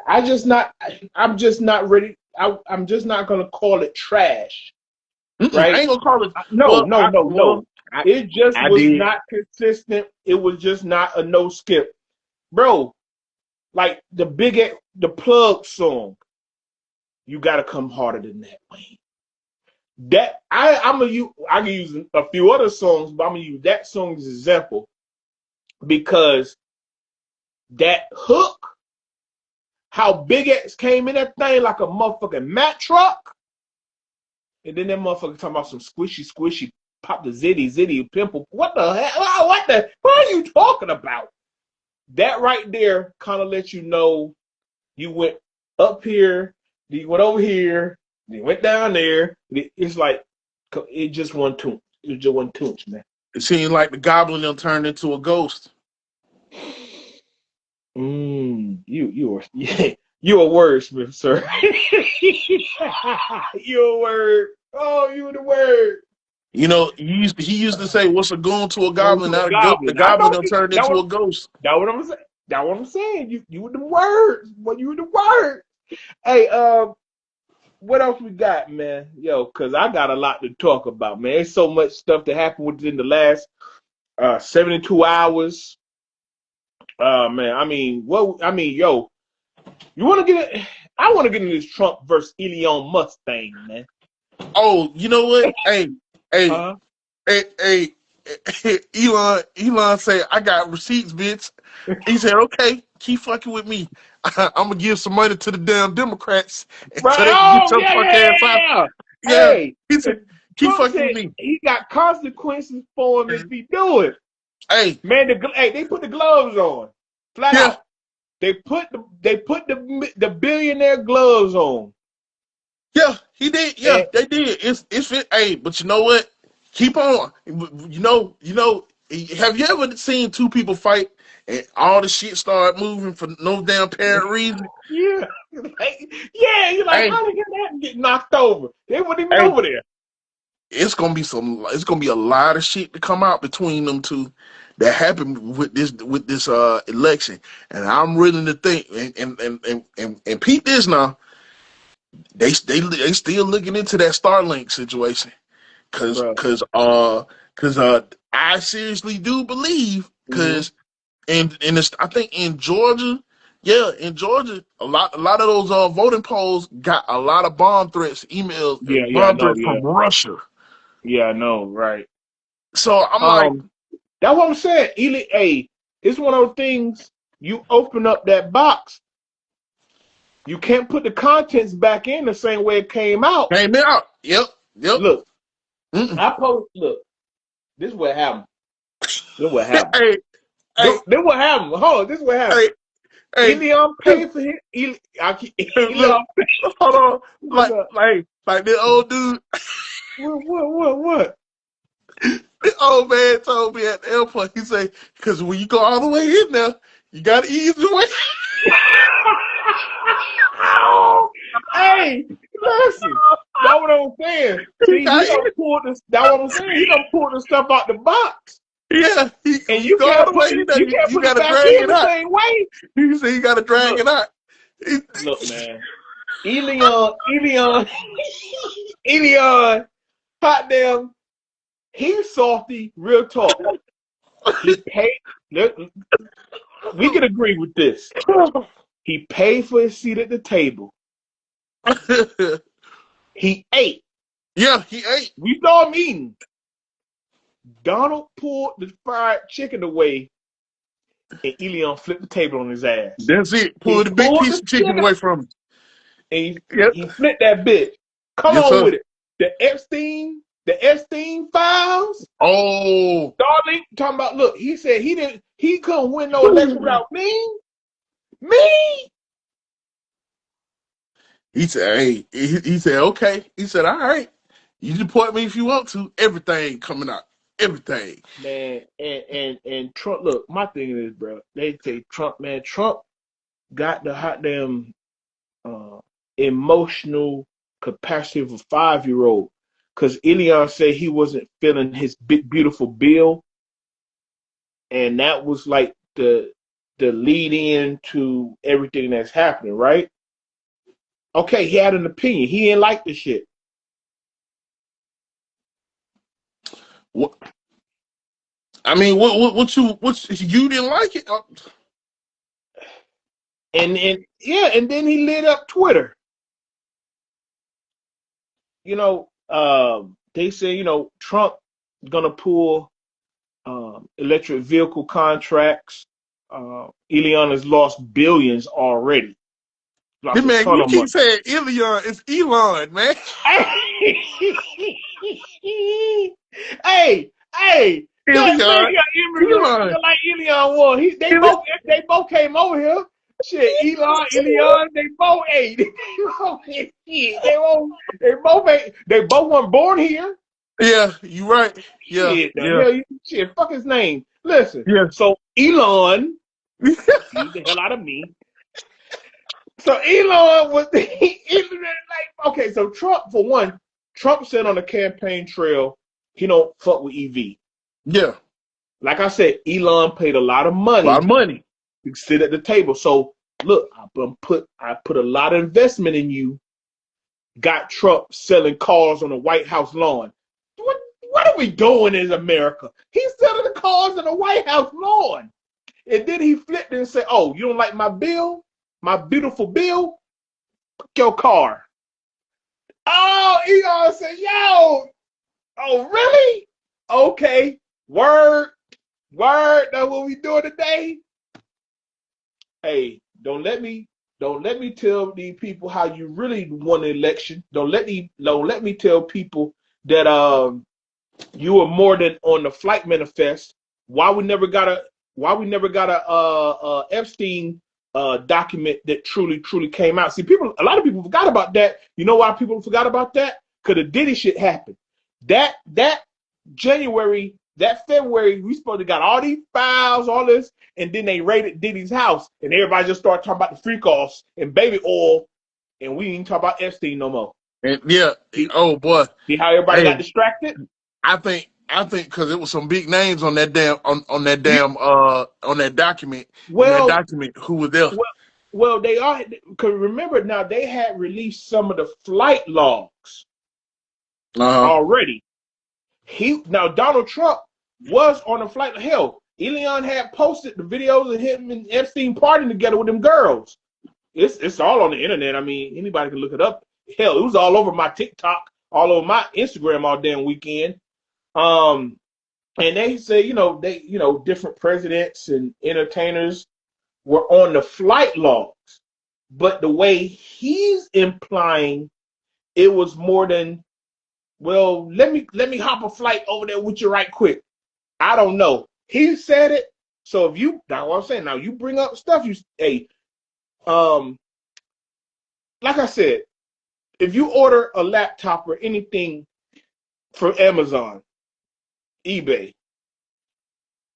I just not I'm just not ready. I'm just not gonna call it trash, I right? ain't gonna call it. No, Well, no, no, no. I, It just I was did. not consistent. It was just not a no skip, bro. Like the plug song. You gotta come harder than that, Wayne. That I can use a few other songs, but I'm gonna use that song as an example because that hook, how Big X came in that thing like a motherfucking Mack truck, and then that motherfucker talking about some squishy, pop the zitty pimple. What the hell? What are you talking about? That right there kind of lets you know you went up here, you went over here, you went down there. It's like it just one tune. It just one tune, man. It seemed like the Goblin done turned into a ghost. You are you a wordsmith, sir. You a word. Oh, you the word. You know, he used to say, "What's a goon to a Go goblin?" to a Now the goblin. I Goblin know done you. turned into a ghost. That what I'm saying. That what I'm saying. You were the words. What you were the word. Hey, what else we got, man? Yo, cause I got a lot to talk about, man. There's so much stuff that happened within the last 72 hours. Man, I mean, yo, you want to get it? I want to get into this Trump versus Elon Musk thing, man. Oh, you know what? Hey, Uh, hey, Elon said, "I got receipts, bitch." He said, "Okay, keep fucking with me. I'm gonna give some money to the damn Democrats so right? they can get Oh your yeah, fuck yeah, ass yeah, out." yeah. Yeah, Hey, he said, "Keep Trump fucking said with me." he got consequences for him if he do it. Hey, Man, they put the gloves on, flat yeah, out. They put the billionaire gloves on. yeah, he did. Yeah, And they did. It's fit. Hey, but you know what? Keep on. You know. Have you ever seen two people fight and all the shit start moving for no damn apparent reason? yeah, yeah, you're like, Hey, how did that get knocked over? They weren't even hey, over there. it's gonna be some. It's gonna be a lot of shit to come out between them two that happened with this election, and I'm willing to think and peep this now. They still looking into that Starlink situation. Cause, Bro. cause, cause, I seriously do believe. Mm-hmm. Cause, I think in Georgia, yeah, in Georgia, a lot of those voting polls got a lot of bomb threats, emails, Yeah, I bomb know, threats yeah. from Russia. Yeah, I know, right. So I'm like, Um, that's what I'm saying. Hey, it's one of those things. You open up that box, you can't put the contents back in the same way it came out. came out. Yep. Look, Mm-mm. look, this is what happened. This is what happened. Hey, hey, This what happened. Hold on, this is what happened. hey, hey. Elon paid for him. Look, Elon hold on. paid. Like the old dude. What? The old man told me at the airport, he said, because when you go all the way in there, you got to ease the way. Hey, listen. That's what I'm saying. You See, he gotta done ease. pulled this. That's what I'm saying. He done pulled the stuff out the box, Yeah, and when you go all the way in there, you can't you put it got to back drag in it the out. same way. He said you got to drag Look, it out. Look, man. Elion, Elion, hot damn, he's salty, real talk. He paid, look, we can agree with this. He paid for his seat at the table. He ate. Yeah, he ate. We saw him eating. Donald pulled the fried chicken away, and Elion flipped the table on his ass. That's it. He Pull the big pulled piece the of chicken chicken away from him. and Yep. he flipped that bitch. Come Yes, on sir. with it. The Epstein files. Oh. Darling talking about, look, he said he couldn't win no election without me. Me? He said, hey, he said, okay. He said, all right. You deport me if you want to. Everything coming out. Everything. Man, and Trump, look, my thing is, bro, they say Trump, man, Trump got the hot damn uh, emotional capacity of a 5-year-old. Because Elon said he wasn't feeling his big, beautiful bill. And that was like the lead in to everything that's happening, right? Okay, he had an opinion. He didn't like the shit. What? I mean, what you didn't like it? And then he lit up Twitter. They say, Trump gonna pull electric vehicle contracts. Elon has lost billions already. Hey, Lost a man, ton you of keep money. saying Elon. It's Elon, man. Hey, that man Elon. got immigrant Elon. like Elon was. They both came over here. Shit, Elon, they both ate. They both weren't born here. Yeah, you right. Yeah, Shit, the yeah, hell, fuck his name. Listen, yeah. so Elon, excuse the hell out of me. So Elon was okay. So Trump, for one, Trump said on the campaign trail, he don't fuck with EV. Yeah. Like I said, Elon paid a lot of A lot money of money. to sit at the table. So look, I put a lot of investment in you. Got Trump selling cars on the White House lawn. What are we doing in America? He's selling the cars on the White House lawn. And then he flipped and said, oh, you don't like my bill? My beautiful bill? Fuck your car. Oh, Elon said, yo, oh, really? Okay, word, that's what we doing today. Hey, don't let me tell these people how you really won the election. Don't let me tell people that you were more than on the flight manifest. Why we never got a Epstein document that truly came out. See, a lot of people forgot about that. You know why people forgot about that? Because the Diddy shit happened. That January, that February, we supposed to got all these files, all this, and then they raided Diddy's house, and everybody just started talking about the freak offs and baby oil, and we didn't talk about Epstein no more. And yeah. See, Oh boy. see how everybody Hey, got distracted? I think because it was some big names on that damn on that Yeah. damn on that document. In that Well, document, who was there? well, they are. Because remember now, they had released some of the flight logs Uh-huh. already. Donald Trump was on a flight. Hell, Elon had posted the videos of him and Epstein partying together with them girls. It's all on the internet. I mean, anybody can look it up. Hell, it was all over my TikTok, all over my Instagram all damn weekend. And they say, different presidents and entertainers were on the flight logs, but the way he's implying it was more than, well, let me hop a flight over there with you right quick. I don't know. He said it. So if you, that's what I'm saying. Now you bring up stuff. Um, like I said, if you order a laptop or anything from Amazon, eBay,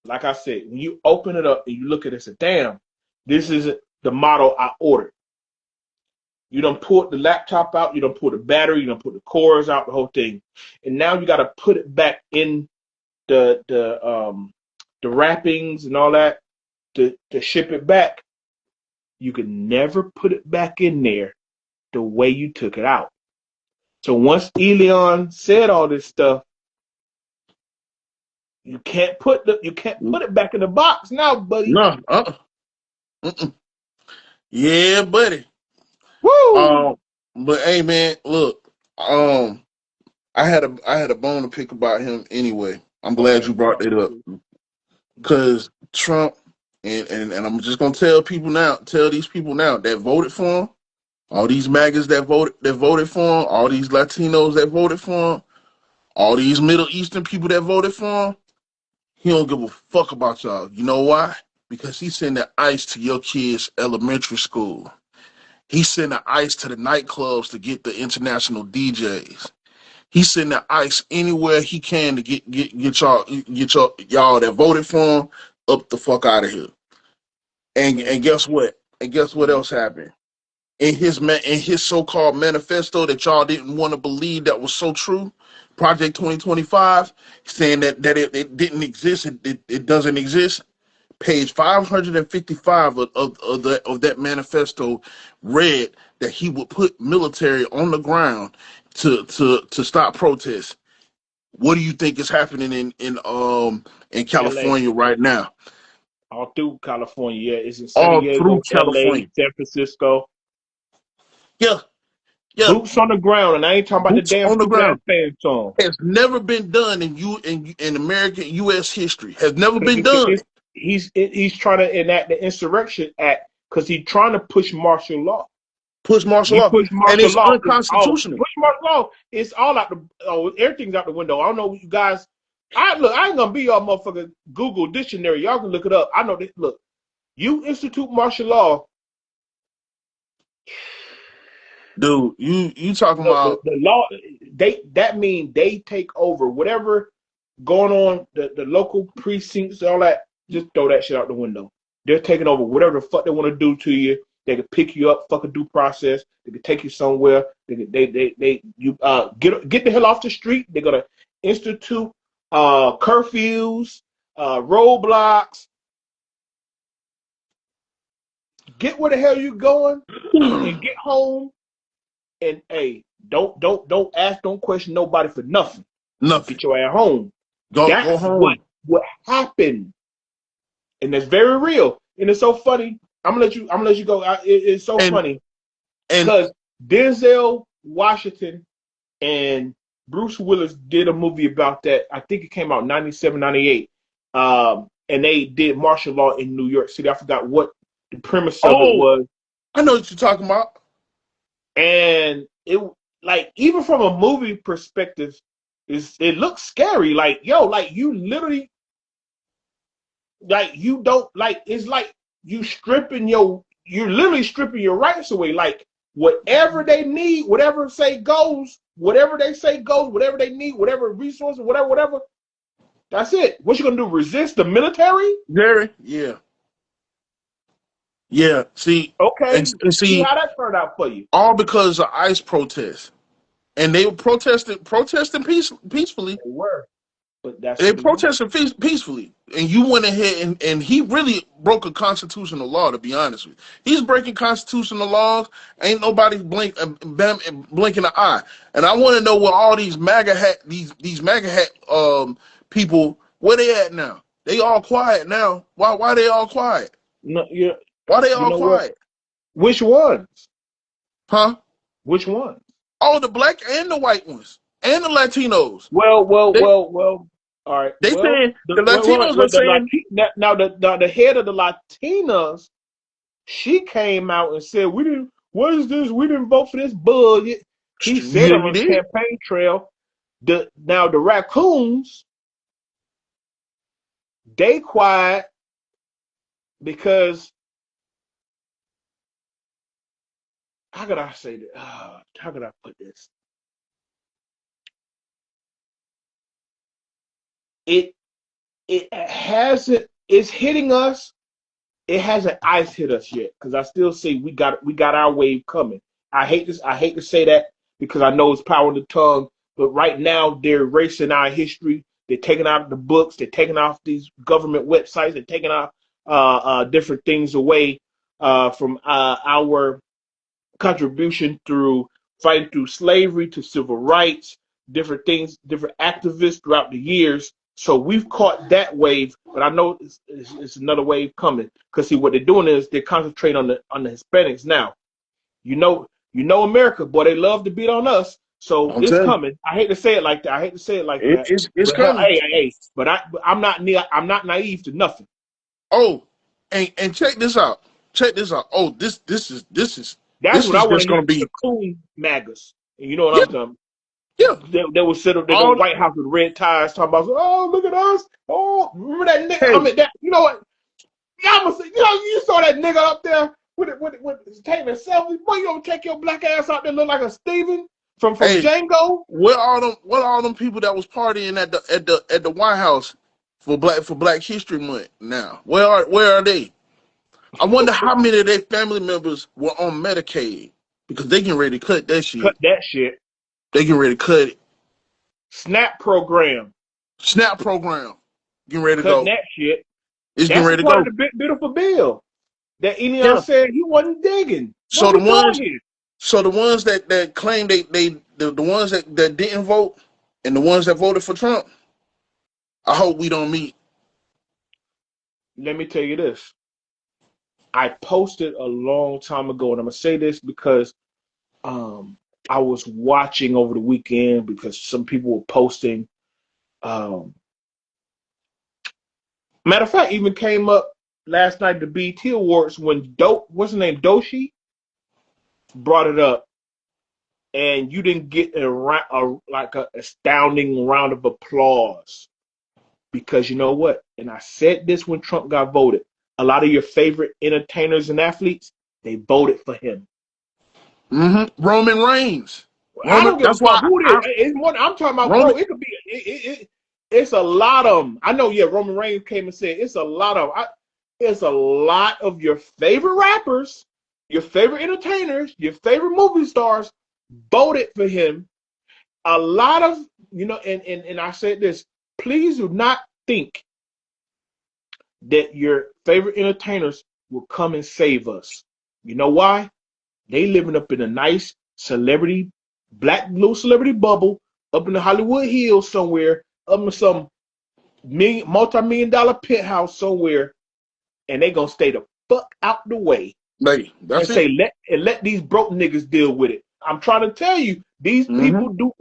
like I said, when you open it up and you look at it and say, damn, this isn't the model I ordered. You done pulled the laptop out, you done pulled the battery, you done put the cores out, the whole thing. And now you gotta put it back in the wrappings and all that to ship it back. you can never put it back in there the way you took it out. So once Elon said all this stuff, you can't put it back in the box now, buddy. No, yeah, buddy. Woo! But hey, man, look, I had a bone to pick about him anyway. I'm glad Okay, you brought talk that me up through. because Trump and I'm just gonna tell these people now that voted for him, all these MAGAs that voted for him, all these Latinos that voted for him, all these Middle Eastern people that voted for him. He don't give a fuck about y'all. You know why? Because he sending ICE to your kids' elementary school. He sending ICE to the nightclubs to get the international DJs. He sending ICE anywhere he can to get y'all that voted for him up the fuck out of here. And guess what? And guess what else happened? In his so-called manifesto that y'all didn't want to believe that was so true, Project 2025, saying that it didn't exist, it doesn't exist. Page 555 of that manifesto read that he would put military on the ground to stop protests. What do you think is happening in LA, California right now? all through California. Yeah, it's in San All through Diego, LA, California. San Francisco. Yeah, yeah. Boots on the ground, and I ain't talking about the Boots damn on the stupid ass ground. fan song. Has never been done in American U.S. history. Has never been Because done. he's trying to enact the Insurrection Act because he's trying to push martial law. Push martial You law, push and martial it's law, unconstitutional. it's all out the everything's out the window. I don't know what you guys. I ain't gonna be y'all motherfucking Google dictionary. Y'all can look it up. I know this. Look, you institute martial law. Dude, you talking about The law that mean they take over whatever going on the local precincts, all that. Just throw that shit out the window. They're taking over whatever the fuck they want to do to you. They could pick you up, fucking due process. They could take you somewhere. You get the hell off the street. They're gonna institute curfews, roadblocks. Get where the hell you going and get home. And hey, don't ask, don't question nobody for nothing. nothing. Get your ass home. Go That's what home. happened, and that's very real. And it's so funny. I'm gonna let you go. It's so And funny and because Denzel Washington and Bruce Willis did a movie about that. I think it came out 97, 98. And they did martial law in New York City. I forgot what the premise of it oh, was. I know what you're talking about. And it like even from a movie perspective, it looks scary. Like, yo, like you literally like you don't like it's like you're literally stripping your rights away. Like whatever they need, whatever they say goes, whatever they need, whatever resources, whatever. That's it. What you gonna do? Resist the military? Jerry, yeah. Yeah. See, Okay. and See see, how that turned out for you. all because of ICE protests. And they were protesting peacefully. They were. But that's They what it is. protested peacefully, and you went ahead and he really broke a constitutional law. To be honest with you, he's breaking constitutional laws. Ain't nobody blinking an eye. And I want to know where all these these MAGA hat people, where they at now? They all quiet now. Why they all quiet? No, Why they you all know what? quiet? Which ones? Huh? Which ones? All the black and the white ones and the Latinos. They Well. All right. they Well, saying the Latinos are saying the head of the Latinas, she came out and said, "We didn't. What is this? We didn't vote for this bug." He said yeah, on you his did. campaign trail. The raccoons, they quiet because how could I say that? How could I put this? It it hasn't. It's hitting us. It hasn't ice hit us yet because I still say we got our wave coming. I hate to say that because I know it's power in the tongue, but right now they're erasing our history. They're taking out the books. They're taking off these government websites. They're taking off different things away. from our contribution through fighting through slavery to civil rights, different things, different activists throughout the years. So we've caught that wave, but I know it's another wave coming. Because see, what they're doing is they concentrate on the Hispanics now. America, boy, they love to beat on us. So I'm it's telling coming. I hate to say it like that. I hate to say it like you, that. it's But hell, coming. hey. But I'm not naive to nothing. Oh, and check this out. Check this out. Oh, That's this what I is want just to hear gonna from the be coon magas. And you know what yeah, I'm talking. yeah. They will sit up. They go All White House with red ties, talking about, oh, look at us. Oh, remember that nigga? I hey, mean, that. You know what? Yeah, I'm gonna say, you saw that nigga up there with taking a selfie. Boy, you don't take your black ass out there look like a Steven from hey, Django. what are them people that was partying at the White House for Black History Month now? Where are they? I wonder how many of their family members were on Medicaid because they getting ready to cut that Cut shit. that shit. They getting ready to cut it. SNAP program. SNAP program getting ready to Cutting go. that shit. It's getting That's a ready to part of go. the big beautiful bill that Elon Yeah. said he wasn't digging. What So are the we doing ones here? So the ones that claim the ones that didn't vote and the ones that voted for Trump, I hope we don't meet. Let me tell you this. I posted a long time ago, and I'm gonna say this because um, I was watching over the weekend because some people were posting. Um, Matter of fact, even came up last night at the BT Awards when what's his name, Doshi, brought it up, and you didn't get like a astounding round of applause because you know what? And I said this when Trump got voted. A lot of your favorite entertainers and athletes, they voted for him. Roman Reigns. I Roman. don't give a That's why fuck who it is. It's more, I'm talking about, Roman. bro. It could be. It's a lot of them. I know. Yeah, Roman Reigns came and said it's a lot of. It's a lot of your favorite rappers, your favorite entertainers, your favorite movie stars voted for him. A lot of and I said this. Please do not think that your favorite entertainers will come and save us. You know why? They living up in a nice celebrity, black little celebrity bubble up in the Hollywood Hills somewhere, up in some multi-million-dollar penthouse somewhere, and they gonna stay the fuck out the way Hey, and that's it. say let these broke niggas deal with it. I'm trying to tell you, these Mm-hmm. people do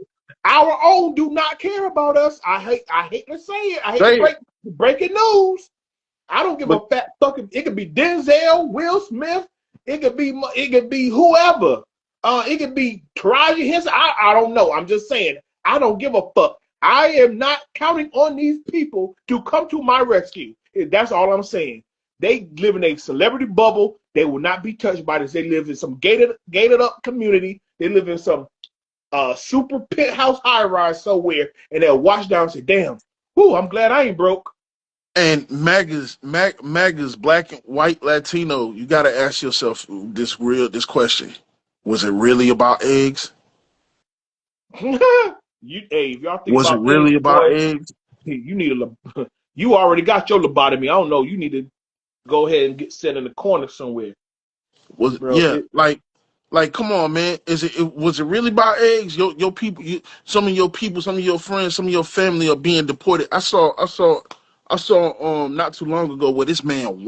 our own do not care about us. I hate to say it. I hate to Say it. breaking news. I don't give But a fat fucking. It could be Denzel, Will Smith. It could be whoever. It could be Taraji Henson. I don't know. I'm just saying. I don't give a fuck. I am not counting on these people to come to my rescue. That's all I'm saying. They live in a celebrity bubble. They will not be touched by this. They live in some gated up community. They live in some super penthouse high rise somewhere, and they'll watch down and say, "Damn, whoo, I'm glad I ain't broke." and Magas, black and white Latino. You got to ask yourself this question: was it really about eggs? If y'all think Was it about eggs, really about boy, eggs? you need you already got your lobotomy. I don't know. You need to go ahead and get set in the corner somewhere, Was bro. yeah, like come on, man. Was it really about eggs? Your people, some of your people, some of your friends, some of your family are being deported. I saw not too long ago where this man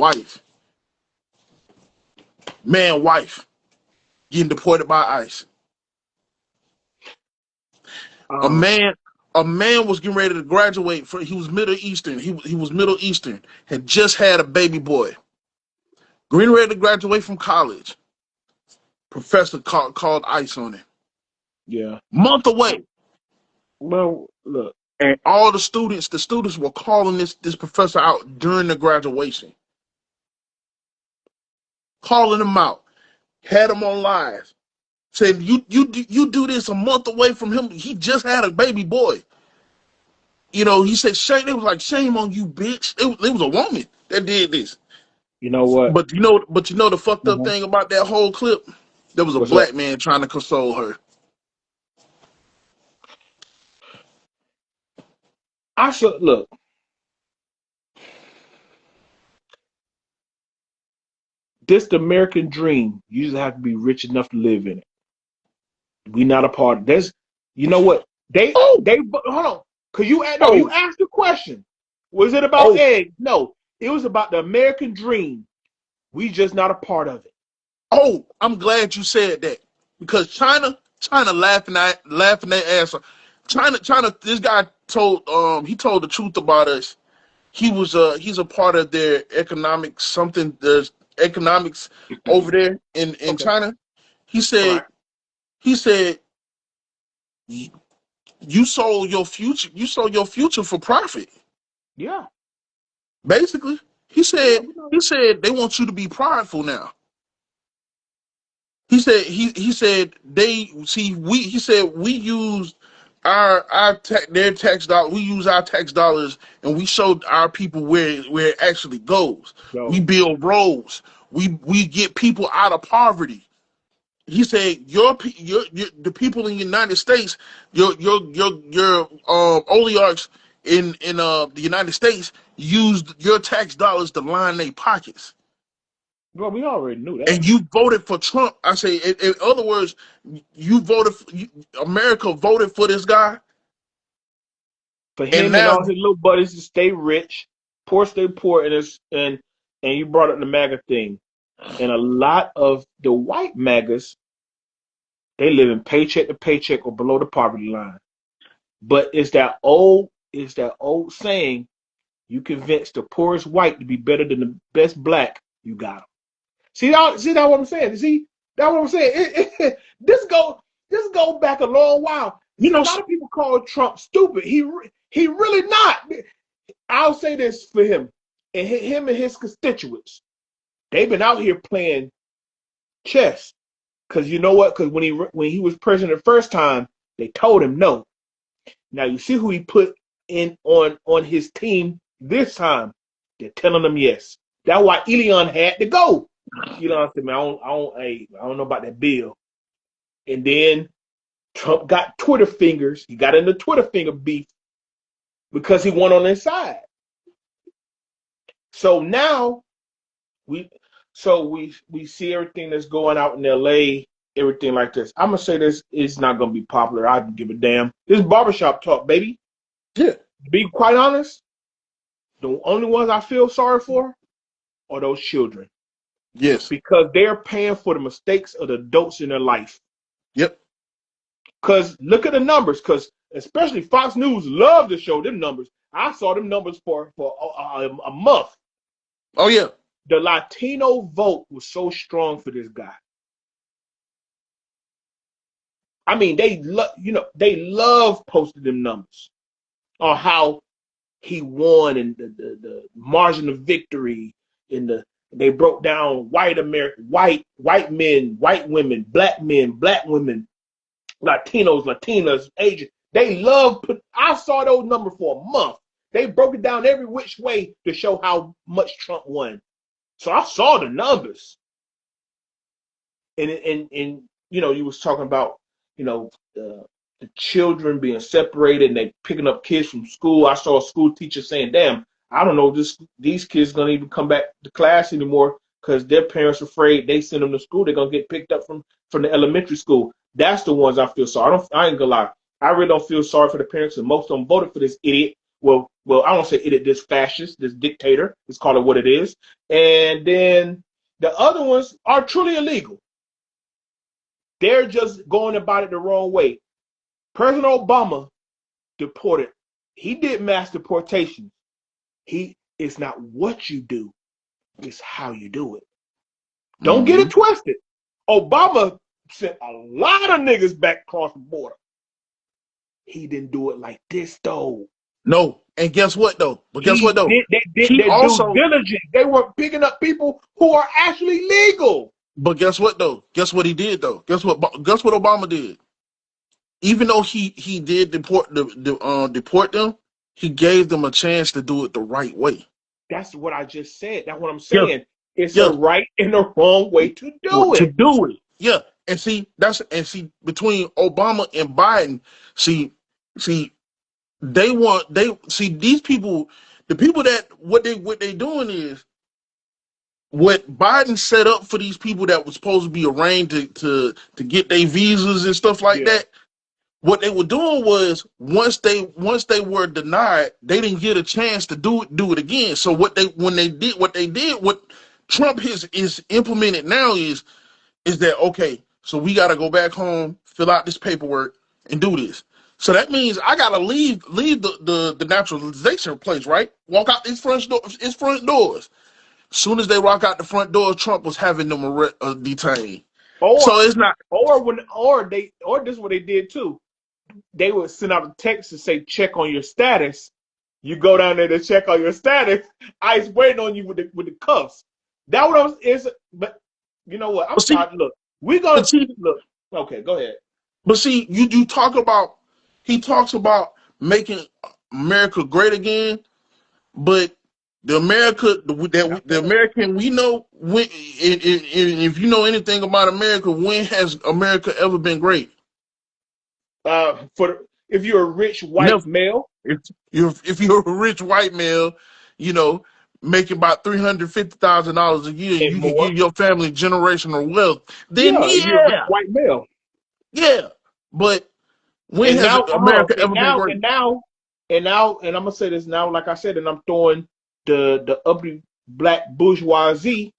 wife getting deported by ICE. A Um, man a man was getting ready to graduate for he was Middle Eastern. He was Middle Eastern, had just had a baby boy. Getting ready to graduate from college. Professor called ICE on him. yeah. Month away. Well, look, And all the students were calling this professor out during the graduation, calling him out, had him on live, said you do this a month away from him. He just had a baby boy. He said shame. It was like shame on you, bitch. It was a woman that did this. you know what? But the fucked up Mhm. thing about that whole clip, there was a What's up? black man trying to console her. I should look. This the American dream. You just have to be rich enough to live in it. We not a part of this. You know what? Oh, They hold on. Cause you no, you oh, asked the question. Was it about oh, eggs? No. It was about the American dream. We just not a part of it. oh! I'm glad you said that because China laughing their ass off. China. This guy told he told the truth about us. He's a part of their economics something. There's economics over there in Okay. China. He All said right. he said you sold your future. You sold your future for profit. Yeah. Basically, Yeah, we know he that. said they want you to be prideful now. He said they see we he said we use their tax dollar we use our tax dollars and we showed our people where it actually goes. We Yo, build roads. We get people out of poverty. He said your the people in the United States, your oligarchs in the United States used your tax dollars to line their pockets. well, we already knew that. And you voted for Trump. I say, in other words, you voted. America voted for this guy, For and him and now, all his little buddies to stay rich, poor stay poor, and you brought up the MAGA thing. And a lot of the white MAGAs, they live in paycheck to paycheck or below the poverty line. But it's that old saying, you convince the poorest white to be better than the best black, you got them. See that what I'm saying? See that what I'm saying? This go back a long while. you A know, lot of people call Trump stupid. He really not. I'll say this for him and him and his constituents. They've been out here playing chess. Cause you know what? Cause when he was president the first time, they told him no. Now you see who he put in on his team this time. They're telling him yes. That's why Elon had to go. Elon said, "Man, I don't know about that bill." And then Trump got Twitter fingers. He got into Twitter finger beef because he won on his side. So now we we see everything that's going out in LA, everything like this. I'm gonna say this is not gonna be popular. I don't give a damn. This barbershop talk, baby. yeah, To be quite honest, the only ones I feel sorry for are those children yes, because they're paying for the mistakes of the adults in their life. yep, Because look at the numbers, because especially Fox News love to show them numbers. I saw them numbers for a month. oh yeah, The Latino vote was so strong for this guy. I mean, they love posting them numbers on how he won and the margin of victory in they broke down white America, white men, white women, black women, Latinos, Latinas, Asian. They love I saw those numbers for a month. They broke it down every which way to show how much Trump won. So I saw the numbers. And you was talking about the children being separated and they picking up kids from school. I saw a school teacher saying, "Damn, I don't know these kids gonna even come back to class anymore because their parents are afraid they send them to school. They're gonna get picked up from the elementary school." That's the ones I feel sorry. I ain't gonna lie. I really don't feel sorry for the parents, and most of them voted for this idiot. Well, I don't say idiot, this fascist, this dictator. Let's call it what it is. And then the other ones are truly illegal. They're just going about it the wrong way. President Obama deported. He did mass deportation. It's not what you do, it's how you do it. Don't get mm-hmm. it twisted. Obama sent a lot of niggas back across the border. He didn't do it like this though. No, and guess what though? But guess what He though? did they did He their due also, diligence. They were picking up people who are actually legal. but guess what though? Guess what he did though? Guess what Obama did? Even though he did deport them, he gave them a chance to do it the right way. That's what I just said. That's what I'm Yeah, saying. It's a yeah, right and a wrong way to do to it. do it. Yeah, and see between Obama and Biden, see they see these people, the people that what they doing is what Biden set up for these people that was supposed to be arraigned to get their visas and stuff like Yeah. that. What they were doing was once they were denied, they didn't get a chance to do it again. So what Trump is implemented now is that okay? So we got to go back home, fill out this paperwork, and do this. So that means I gotta leave the naturalization place, right? Walk out his front doors. Soon as they walk out the front door, Trump was having them detained. Or So it's not. or this is what they did too. They would send out a text to say check on your status. You go down there to check on your status. ICE waiting on you with the cuffs. That what I was is. But you know what? I'm But see, tired. Look, we but gonna see, look. Okay, go ahead. but see, you talk about he talks about making America great again, but the American we know when if you know anything about America, when has America ever been great? If you're a rich white Never. male If you're a rich white male, you know, making about $350,000 a year, and and you can more, give your family generational wealth, then yeah, if you're a rich yeah, white male. yeah. But when And has now, hold on. America ever been great? And I'm gonna say this now, like I said, and I'm throwing the uppity black bourgeoisie,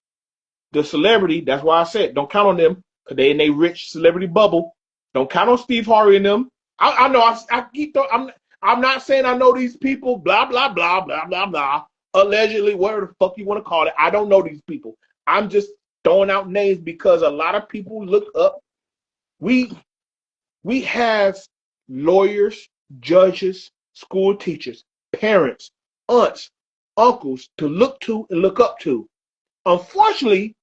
the celebrity. That's why I said don't count on them because they in a rich celebrity bubble. Don't count on Steve Harvey and them. I know I keep I'm not saying I know these people. Blah blah blah blah blah blah. Allegedly, whatever the fuck you want to call it. I don't know these people. I'm just throwing out names because a lot of people look up. We we have lawyers, judges, school teachers, parents, aunts, uncles to look to and look up to. Unfortunately,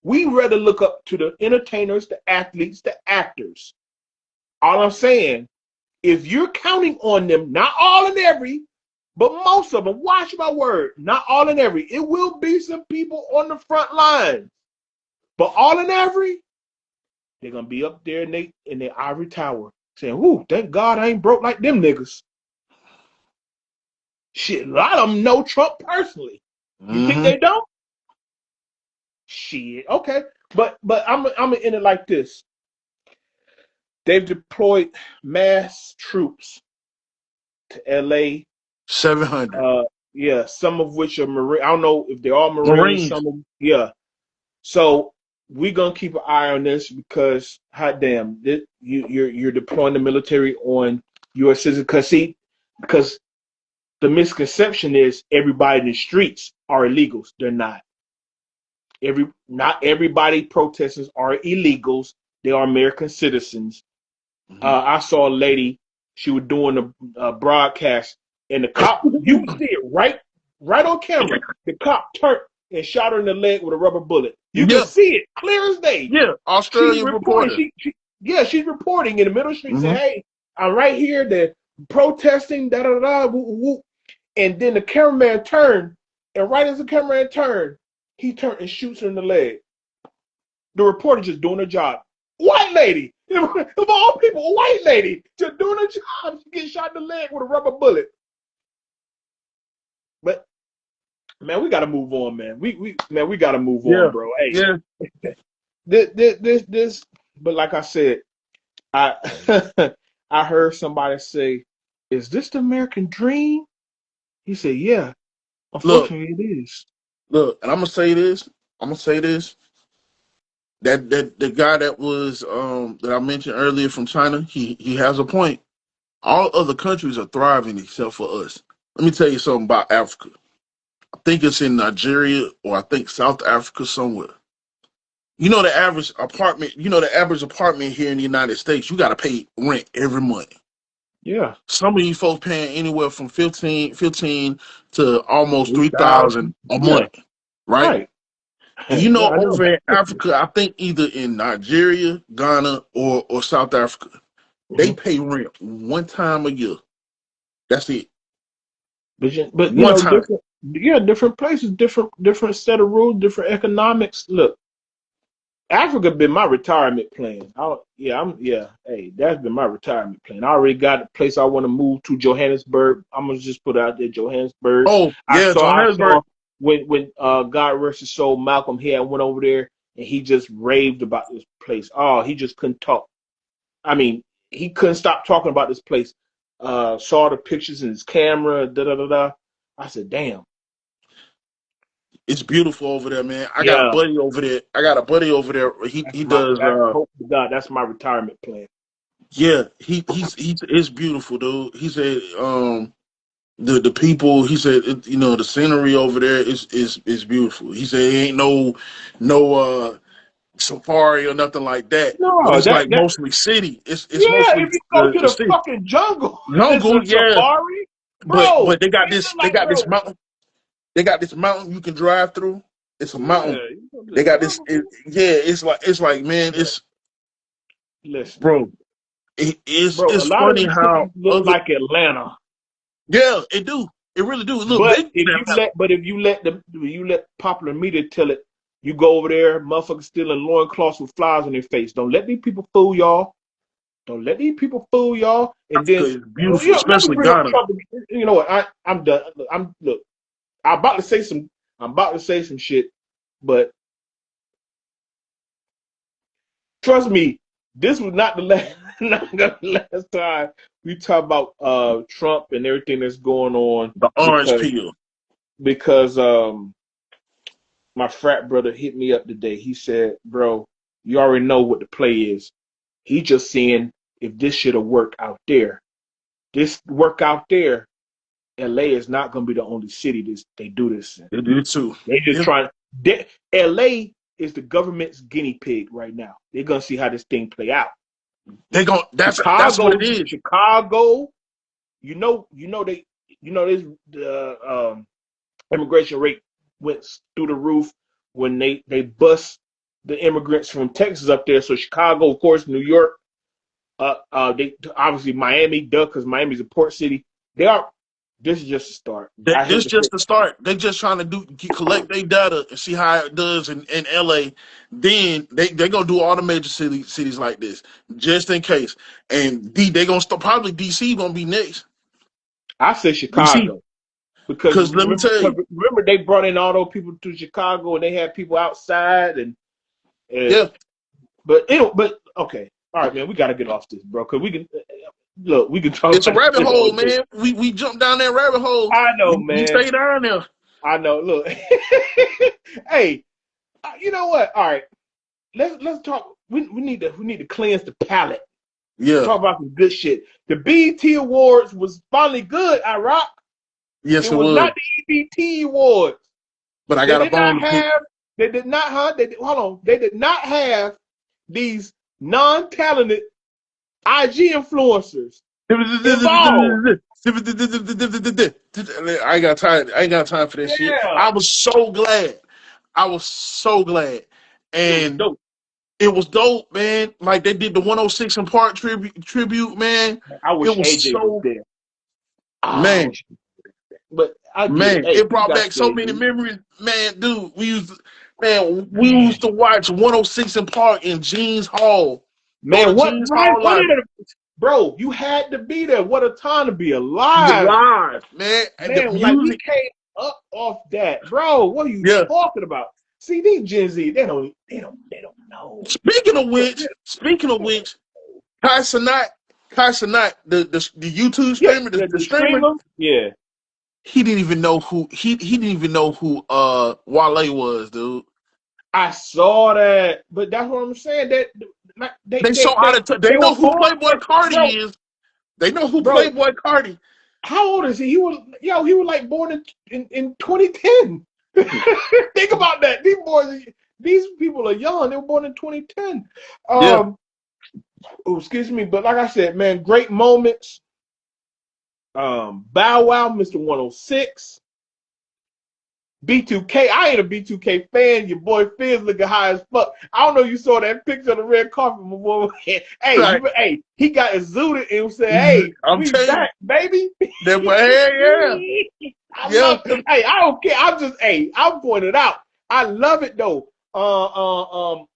we rather look up to the entertainers, the athletes, the actors. All I'm saying, if you're counting on them, not all and every, but most of them, watch my word, not all and every. It will be some people on the front lines, but all and every, they're gonna be up there in their ivory tower saying, "Whoo, thank God I ain't broke like them niggas." Shit, a lot of them know Trump personally. You think Mm-hmm. they don't? Shit, okay. But I'm gonna end it like this. They've deployed mass troops to LA. 700 Yeah, some of which are Marine. I don't know if they're all Marines. Marines. Some of yeah. So we're gonna keep an eye on this because, hot damn, you're deploying the military on U.S. citizens. Because the misconception is everybody in the streets are illegals. They're not. Not everybody protesters are illegals. They are American citizens. Mm-hmm. I saw a lady. She was doing a broadcast, and the cop. You can see it right on camera. The cop turned and shot her in the leg with a rubber bullet. You can Yeah, see it clear as day. yeah. She's Australian reporting. reporter. She's reporting in the middle of the street. Saying, Mm-hmm. "Hey, I'm right here. They're protesting. Da da da. Woo, woo, woo." And then the cameraman turned, and right as the cameraman turned, he turned and shoots her in the leg. The reporter just doing her job. White lady, of all people, a white lady just doing her job. She gets shot in the leg with a rubber bullet. But man, we gotta move on, man. We gotta move on, Yeah, bro. Hey, yeah. this. But like I said, I I heard somebody say, "Is this the American dream?" He said, "Yeah." Look, Unfortunately, it is. look, and I'm gonna say this. I'm gonna say this. That the guy that was that I mentioned earlier from China, he has a point. All other countries are thriving except for us. Let me tell you something about Africa. I think it's in Nigeria or I think South Africa somewhere. The average apartment here in the United States, you gotta pay rent every month. Yeah, Some of you folks paying anywhere from 15 to almost 3,000 3,000. a Yeah, month, right? right. And Yeah, I know. over in Africa, I think either in Nigeria, Ghana, or South Africa, they Mhm. pay rent one time a year. That's it. But One time. different. Yeah, different places, different set of rules, different economics. Look, Africa been my retirement plan. Yeah. Hey, that's been my retirement plan. I already got a place I want to move to, Johannesburg. I'm gonna just put out there, Johannesburg. Oh, I yeah, saw, I saw, Johannesburg. when God rest his soul, Malcolm here went over there and he just raved about this place. Oh, he just couldn't talk. I mean, he couldn't stop talking about this place. Saw the pictures in his camera, da da da da. I said, damn. It's beautiful over there, man. I got a Yeah, buddy over there. I got a buddy over there. He does. that's hope to God. That's my retirement plan. Yeah, he's it's beautiful, dude. He said the people. He said the scenery over there is beautiful. He said ain't no safari or nothing like that, but No, it's like that mostly city. It's yeah. mostly If you go to the the city. fucking jungle, it's a Jungle, yeah, safari, but bro. they got It's this just they like, got bro. this mountain. They got this mountain you can drive through. It's a mountain. Yeah, you go to the They got this. jungle. Yeah, it's like man, Look, it's listen, bro. It's bro. A it's lot of funny these how cities look other like Atlanta. yeah it do it really do. It look But big. if you let popular media tell it, you go over there, motherfuckers still in loincloths with flies on their face. Don't let these people fool y'all. Don't let these people fool y'all. And Africa then is beautiful, let me especially bring up Ghana. Trump. You know what? I'm done. Look. I'm about to say some. I'm about to say some shit, but trust me, this was not the last. Not the last time we talk about Trump and everything that's going on The orange because peel. because my frat brother hit me up today. He said, "Bro, you already know what the play is. He just seeing if this shit'll work out there. This work out there. LA is not gonna be the only city they do this in. They do too. They just Yeah, trying. LA is the government's guinea pig right now. They're gonna see how this thing play out. they gon' that's what it Chicago, is. Chicago. This the immigration rate went through the roof when they bust the immigrants from Texas up there. So Chicago, of course, New York, they obviously Miami, duh, because Miami's a port city. They are. This is just a start. I hate This to say, just the start. They just trying to collect their data and see how it does in LA. Then they gonna do all the major cities like this just in case. And they gonna start probably DC gonna be next. I say DC Chicago because because let me tell you, remember they brought in all those people to Chicago and they had people outside and yeah, but okay, all right, man, we got to get off this, bro, because we can look, we can talk it's a about rabbit this shit all hole, day. man. We jump down that rabbit hole. I know, We man. stay down there. I know. Look, hey, you know what? All right, let's talk. We need to cleanse the palate. Yeah, Talk about some good shit. The BET Awards was finally good. I rock. yes It it was was. not the EBT Awards. But I They got a did not bone to pick. have. They did not. Hold on. They did not have these non-talented IG influencers involved. I ain't got time. I ain't got time for that shit. Yeah, I was so glad. I was so glad, it was and dope. it was dope, man. Like they did the 106 and Park tribute, man. I It wish was AJ was so there. I man, wish, but I get it. man. Hey, It you brought got back so scared, many dude. memories, man. Dude, we Man, used to watch 106 and Park in Jeans Hall. Go to man, what Jeans right? Hall What Library. did it, bro? You had to be there. What a time to be Be alive, live, man. And the man. Like we music, came up off that, bro. What are you yeah. talking about? See, these Gen Z, they don't know. Speaking of which, Kai Cenat, the YouTube Yeah, streamer, the the streamer, streamer. Yeah, he didn't even know who Wale was, dude. I saw that, but that's what I'm saying. That like, They so out of touch. They they were know who born, Playboy Cardi bro. is. They know who Bro, Playboy Cardi. how old is he? He was like born in 2010. Think about that. These people are young. They were born in 2010. Yeah, Excuse me, but like I said, man, great moments. Bow Wow, Mr. 106. B2K. I ain't a B2K fan. Your boy Fizz looking high as fuck. I don't know if you saw that picture of the red carpet before. right. Hey, he got exuded and said, "Hey, I'm we telling back, baby." you, that boy, yeah, I yeah, love. Hey, I don't care. I'm pointing it out. I love it though.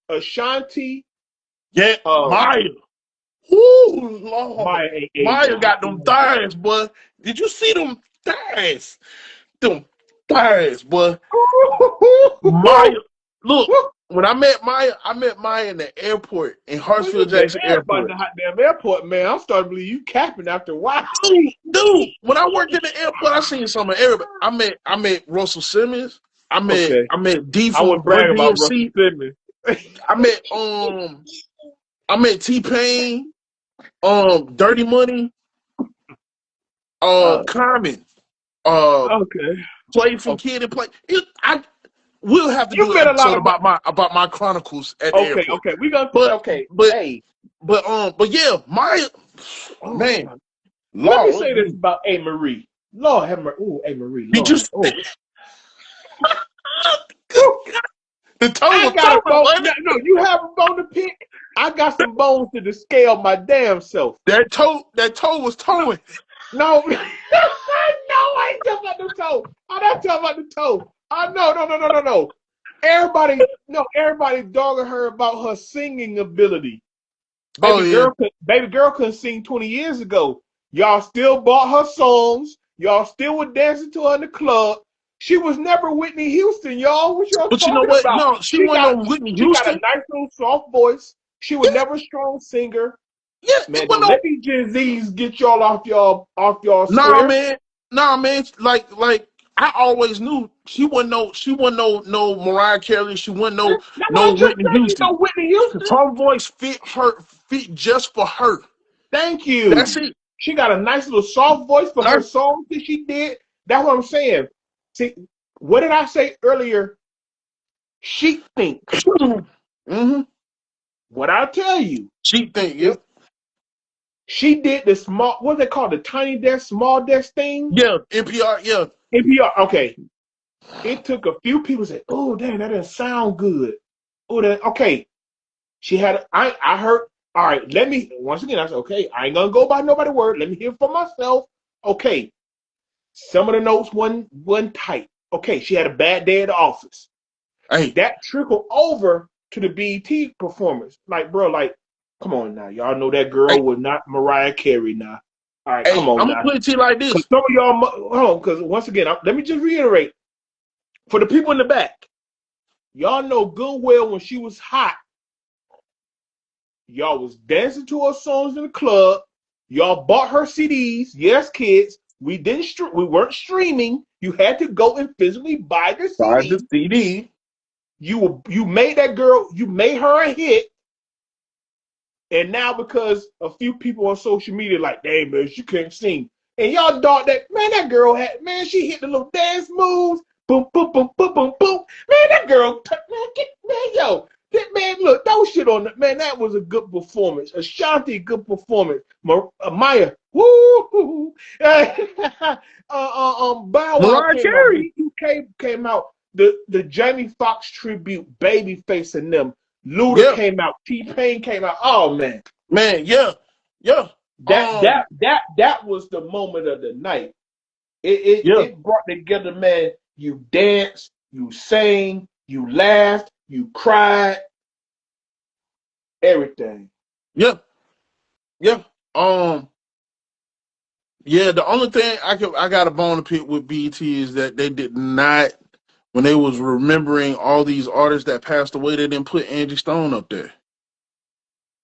Ashanti, yeah. um, Maya, ooh, Lord, Maya ain't Maya aging. got them thighs, boy. Did you see them thighs? Them fast, boy. Maya, look, when I met Maya in the airport in Well, you Hartsfield been Jackson everybody in Airport. the hot damn airport, man. I'm starting to believe you capping after a while. Dude, when I worked in the airport, I seen some of everybody. I met Russell Simmons. Okay. I met D I from wouldn't Run brag about Russell DMC. Simmons. I met T-Pain, Dirty Money, uh, Common, uh okay. Play from Okay. Kid and Play. We'll have to You do an met a lot episode of about my chronicles at the okay, airport. okay. We gonna But okay. but Hey. but yeah, Maya, Oh man, God. Let me Lord, say this about A. Marie. Lord have mercy. Oh, A. Marie. did Lord you? have oh. Good Woo. God, the toe I was got a throwing, bone. wasn't No, it? no, you have a bone to pick. I got some bones to the scale my damn self. That toe was towing. No, no, I ain't talking about the toe. I'm not talking about the toe. Oh no, no, no, no, no, no. Everybody dogging her about her singing ability. Oh yeah, Baby girl couldn't sing 20 years ago. Y'all still bought her songs. Y'all still were dancing to her in the club. She was never Whitney Houston, y'all. What y'all but you know talking what? about? No, she wasn't no Whitney She got a Houston. nice little soft voice. She was Yeah, never a strong singer. yeah, it Man, wasn't don't no. let these Gen Zs get y'all off y'all Nah, square. man. Nah, man. Like I always knew she wasn't no Mariah Carey. She wasn't That's no what I just Whitney said. You Houston. know Whitney Houston. Her voice fit just for her. Thank That's you. it. She got a nice little soft voice for her Nice. songs that she did. That's what I'm saying. See, what did I say earlier? She think. Mm-hmm. What I tell you. Cheap thing, If yep. she did the small, what they call the tiny desk, small desk thing. Yeah, NPR, yeah. NPR. Okay. It took a few people to say, "Oh, damn, that doesn't sound good." Oh, that okay. She had. I heard. All right. Let me once again. I said, okay. I ain't gonna go by nobody's word. Let me hear for myself. Okay. Some of the notes wasn't tight. Okay. She had a bad day at the office. Hey, That trickled over to the BET performance. Like, bro, like, come on now. Y'all know that hey, girl was not Mariah Carey now. All right, come hey, on I'm gonna now. put it to you like Because this. some of y'all, hold on, because once again, let me just reiterate for the people in the back, y'all know good well when she was hot, y'all was dancing to her songs in the club. Y'all bought her CDs. Yes, kids, we weren't streaming. You had to go and physically buy the Buy the CD. CD. You made that girl, you made her a hit. And now because a few people on social media like, damn man, she can't sing. And y'all thought that, man, that girl had, man, she hit the little dance moves. Boom, boom, boom, boom, boom, boom. Man, that girl, man, yo, man, look, those shit on the, man, that was a good performance. Ashanti, good performance. Maya, woo. Bow Wow Mariah came out. Carey. B2K came out. The Jamie Foxx tribute, Babyface and them. Luda Yeah, came out, T-Pain came out. Oh man, man, yeah, yeah. that was the moment of the night. Yeah, It brought together, man. You danced, you sang, you laughed, you cried, everything. yeah, yeah. Yeah, the only thing I got a bone to pick with BT is that they did not, when they was remembering all these artists that passed away, they didn't put Angie Stone up there.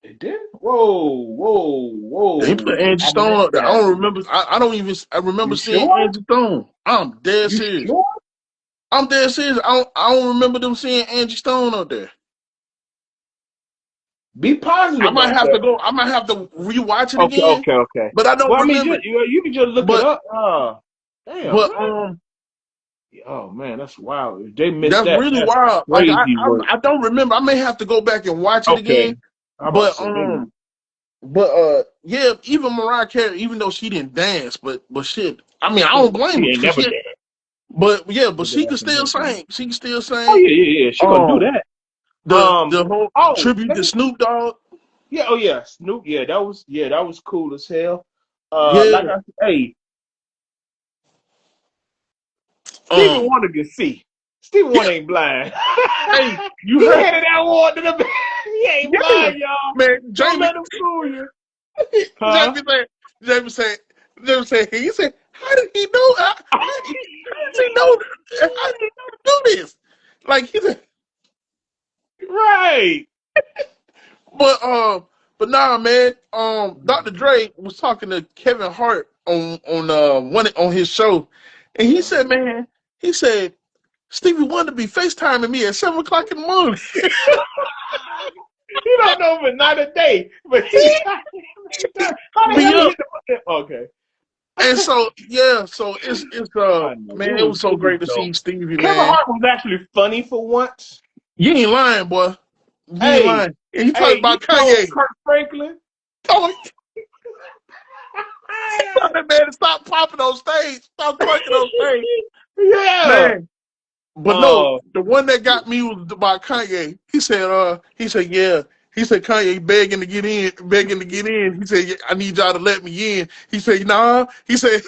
It did. Whoa, whoa, They didn't whoa! put Angie I Stone missed up there. I that. don't remember. I don't even. I remember You seeing sure? Angie Stone. I'm dead You serious. sure? I'm dead serious. I don't remember them seeing Angie Stone up there. Be positive I might about have to that. go. I might have to rewatch it Okay, again, okay, okay. but I don't Well, I mean, remember it. you can just look it But up. Damn, but man. Oh man, that's wild. If they missed that's that, really that's wild. Like crazy work. I don't remember. I may have to go back and watch it Okay. again. I'm about to But say they yeah, even Mariah Carey, even though she didn't dance, but shit. I mean, I don't blame her she ain't because never she. did. But yeah, but Never she did can that still never did. sing. She can still Oh sing. yeah, yeah, yeah. She gonna do Um, that. the whole Oh, tribute let to me Snoop Dogg. yeah, oh yeah, Snoop, that was cool as hell. Like Yeah. I said, hey, Stevie Um. Wonder can see. Stevie Wonder ain't blind. Hey, you He heard? headed that water to the he ain't Yeah, blind, y'all. man. Don't Jamie, let him fool you. Jamie Huh? said, Jamie said, Jamie said, he said, how did he know? How did he know. How do you know to do this? Like he said, Right. but but nah, man. Dr. Dre was talking to Kevin Hart on one on his show, and he said, man, he said Stevie Wonder be FaceTiming me at 7 o'clock in the morning. You don't know but not a day, but he how the Be hell he up. hit the button? Okay. And so yeah, so it's I know. man, it was so It was great to dope. see Stevie, Kevin man. Hart was actually funny for once. You ain't lying, boy. You ain't Hey, lying. And he talking hey, you about know Kanye. Kurt Franklin? Told that man to stop popping on stage, stop twerking on stage. Yeah. Man. But no, Uh, the one that got me was about Kanye. He said, yeah. He said Kanye begging to get in, begging to get in. He said, yeah, I need y'all to let me in. He said, nah. He said,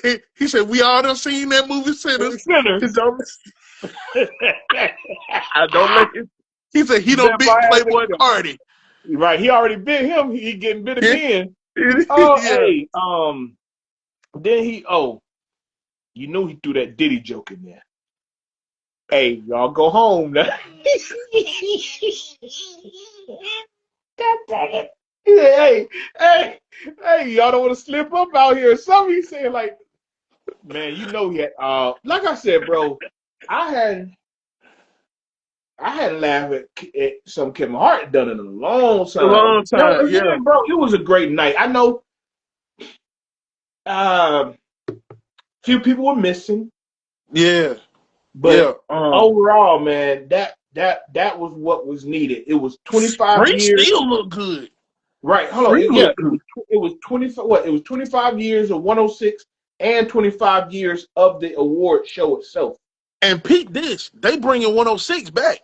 we all done seen that movie Sinners. Sinners. Don't, I don't let him. He said he don't Therefore, beat I have Playboy Cardi. right. He already bit him. He getting bit Yeah. again. Oh, Yeah. hey. Then you knew he threw that Diddy joke in there. Hey, y'all go home now. God dang it. He said, hey, y'all don't want to slip up out here. Something he said, like, man, you know he had like I said, bro, I had I hadn't laughed at some Kevin Hart done in a long A time. long No, time. Yeah. again, bro, it was a great night. I know uh, few people were missing, Yeah. but Yeah. overall, man, that was what was needed. It was 25 Free years. still look good. Right, hold on. Free Yeah, look good. it was 25 what? It was 25 years of 106 and 25 years of the award show itself. And peep this, they bringing 106 back.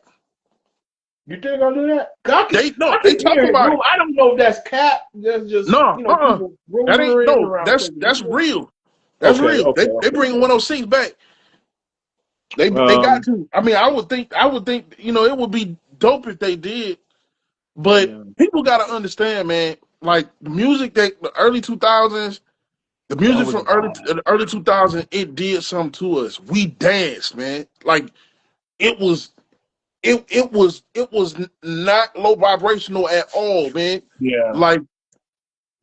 You think I'll do that? 'Cause I They keep talking hearing about it. rumors. I don't know if that's cap. That's just No, people that ain't rumoring no. around crazy That's shit. real. That's Okay, real. okay, They okay. bringing 106 back. They got Um, to. I mean, I would think it would be dope if they did. But yeah, people got to understand, man. Like the music that the early 2000s, the that music was from a vibe. the early 2000s, it did something to us. We danced, man. Like it was it was not low vibrational at all, man. Yeah, Like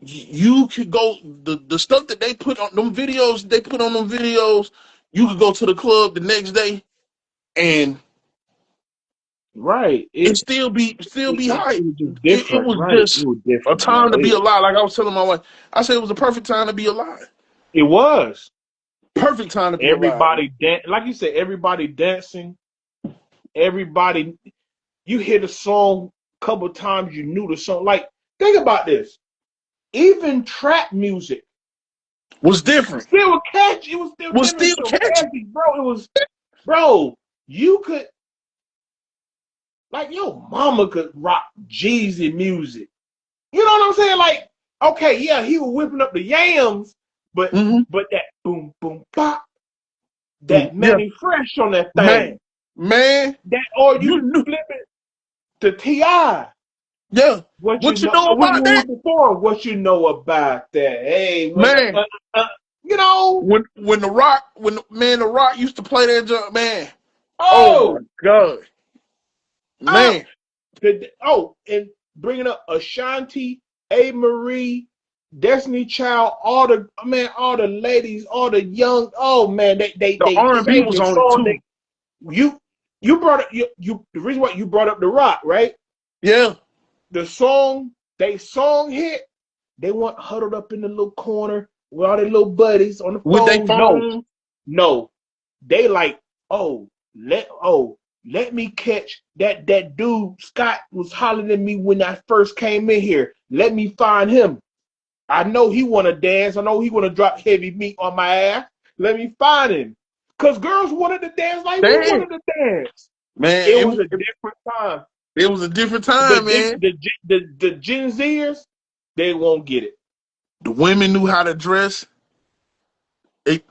you could go the stuff that they put on them videos, you could go to the club the next day and right. it still be It hype. was just It different, was right? It just was a different, time man. to be alive. Like I was telling my wife, I said it was a perfect time to be alive. It was. Perfect time to be alive, man. Everybody like you said, everybody dancing. Everybody, you hear the song a couple times, you knew the song. Like, think about this. Even trap music Was different. still catchy. It was still Was different, still still catchy. catchy, bro. It was, bro. You could, like, your mama could rock Jeezy music. You know what I'm saying? Like, okay, yeah, he was whipping up the yams, but Mm-hmm. that boom boom pop, Mm, that yeah, Manny Fresh on that man, thing, man, that or you you could knew. flip it to Ti. Yeah, What you what you know? know We about that, moved before. What you know about that? Hey, man? you know, When the Rock used to play that jump, man. Oh my oh, god, oh, man. and bringing up Ashanti, A. Marie, Destiny Child, all the ladies, all the young, oh man, The they R&B sang was the on it song. too. You brought up you the reason why you brought up the Rock, right? Yeah, The song they song hit. They weren't huddled up in the little corner with all their little buddies on the with their phone. No, phone. no. They like, let me catch that dude Scott was hollering at me when I first came in here. Let me find him. I know he wanna dance. I know he wanna drop heavy meat on my ass. Let me find him. Cause girls wanted to dance like we Damn, wanted to dance. man, It was a different time. it was a different The time, man. the Gen Zers, they won't get it. The women knew how to dress. They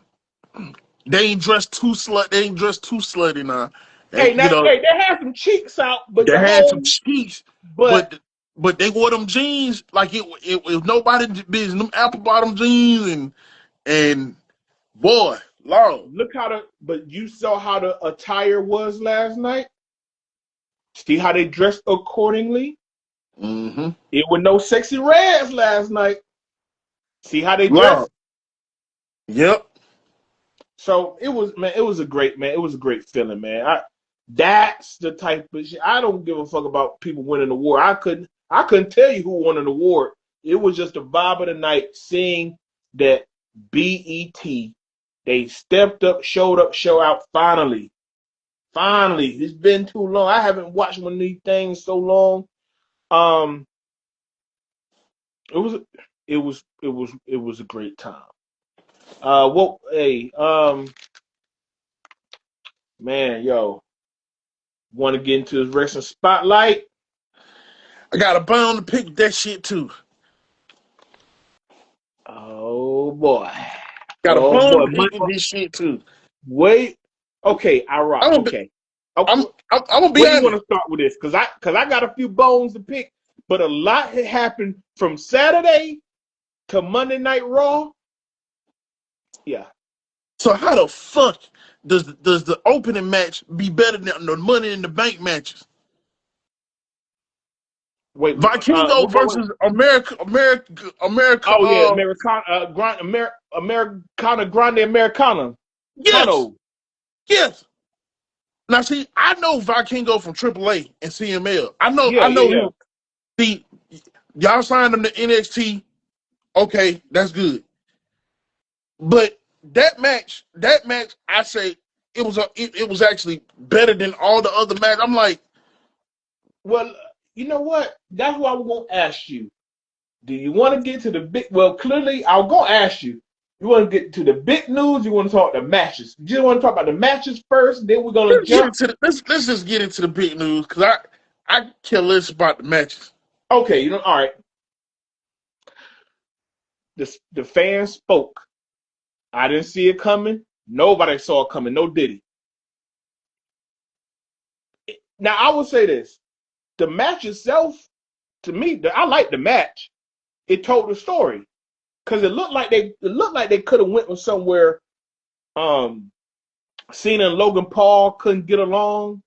they ain't dressed too slut. They ain't dressed too slutty now. Hey, now, They hey, they had some cheeks out, but they the had some whole, cheeks, but but they wore them jeans like it was nobody business. Them apple bottom jeans and boy. Lord. But you saw how the attire was last night. See how they dressed accordingly. Mm-hmm. It was no sexy reds last night. See how they Lord. dressed. Yep. So it was, man. It was a great, man. It was a great feeling, man. That's the type of shit. I don't give a fuck about people winning the award. I couldn't tell you who won an award. It was just the vibe of the night, seeing that BET, they stepped up, showed up, show out. Finally, it's been too long. I haven't watched one of these things so long. Um, it was, it was a great time. Man, yo, want to get into this wrestling spotlight? I got a bone to pick with that shit too. Oh boy. Got a Oh bone boy. to pick with this shit too. Wait. Okay, I rock. I'm gonna be, Okay. Oh, I'm gonna be where do you want honest. to start with this? Cause I got a few bones to pick, but a lot had happened from Saturday to Monday Night Raw. Yeah. So how the fuck does the opening match be better than the Money in the Bank matches? Wait. Vikingo Wait. versus America. Oh yeah, Americana, Americana Grande Americana. Yes, Kano. yes. Now see, I know Vikingo from AAA and CML. I Yeah, know yeah, yeah. him. See, y'all signed him to NXT. Okay, that's good. But that match, I say it was actually better than all the other matches. I'm like, Well, you know what? That's what I was gonna ask you. Do you want to get to the big? Well, clearly, I was gonna ask you. You want to get to the big news? You want to talk the matches? You just want to talk about the matches first? Then we're gonna jump. let's just get into the big news because I care less about the matches. Okay, all right. The fans spoke. I didn't see it coming. Nobody saw it coming. No Diddy. Now I will say this: the match itself, to me, I like the match. It told the story because it looked like they could have went with somewhere. Um, Cena and Logan Paul couldn't get along.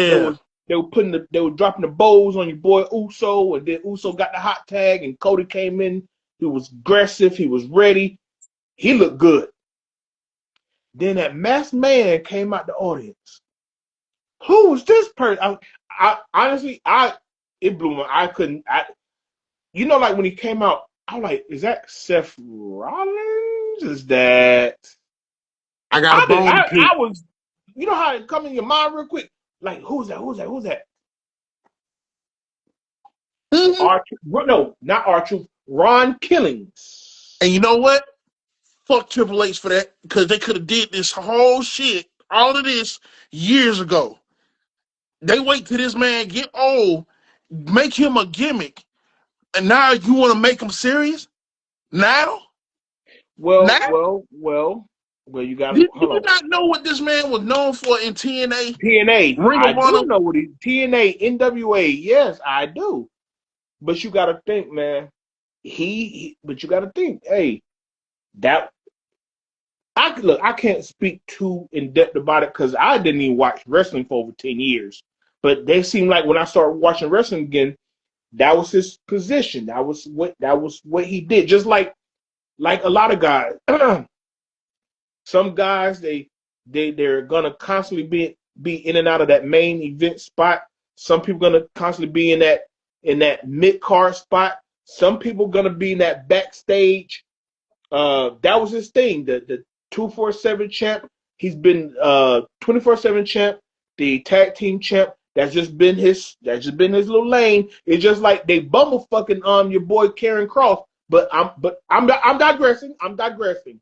There Yeah, was they were dropping the bows on your boy Uso, and then Uso got the hot tag, and Cody came in. He was aggressive. He was ready. He looked good. Then that masked man came out the audience. Who was this person? I honestly, it blew my. I couldn't. Like when he came out, I was like, is that Seth Rollins? Is that? I got a I did. bone to pick. I was. You know how it come in your mind real quick? Like, who's that? Who's that? Who's that? Hmm. No, not R-Truth. Ron Killings. And you know what? Fuck Triple H for that because they could have did this whole shit, all of this years ago. They wait till this man get old, make him a gimmick, and now you want to make him serious? Now? Well, Now? well, well, well. You got to Do hold you on. not know what this man was known for in TNA, TNA. Ring I of do Honor? know what he TNA NWA. Yes, I do. But you got to think, man. But you got to think. Hey, that I can't speak too in depth about it because I didn't even watch wrestling for over 10 years. But they seem like when I started watching wrestling again, that was his position. That was what he did. Just like a lot of guys. Some guys they're gonna constantly be in and out of that main event spot. Some people gonna constantly be in that mid card spot. Some people gonna be in that backstage. That was his thing. The 247 champ. He's been 24/7 champ. The tag team champ. That's just been his little lane. It's just like they bumble fucking your boy Karen Cross. But I'm digressing. I'm digressing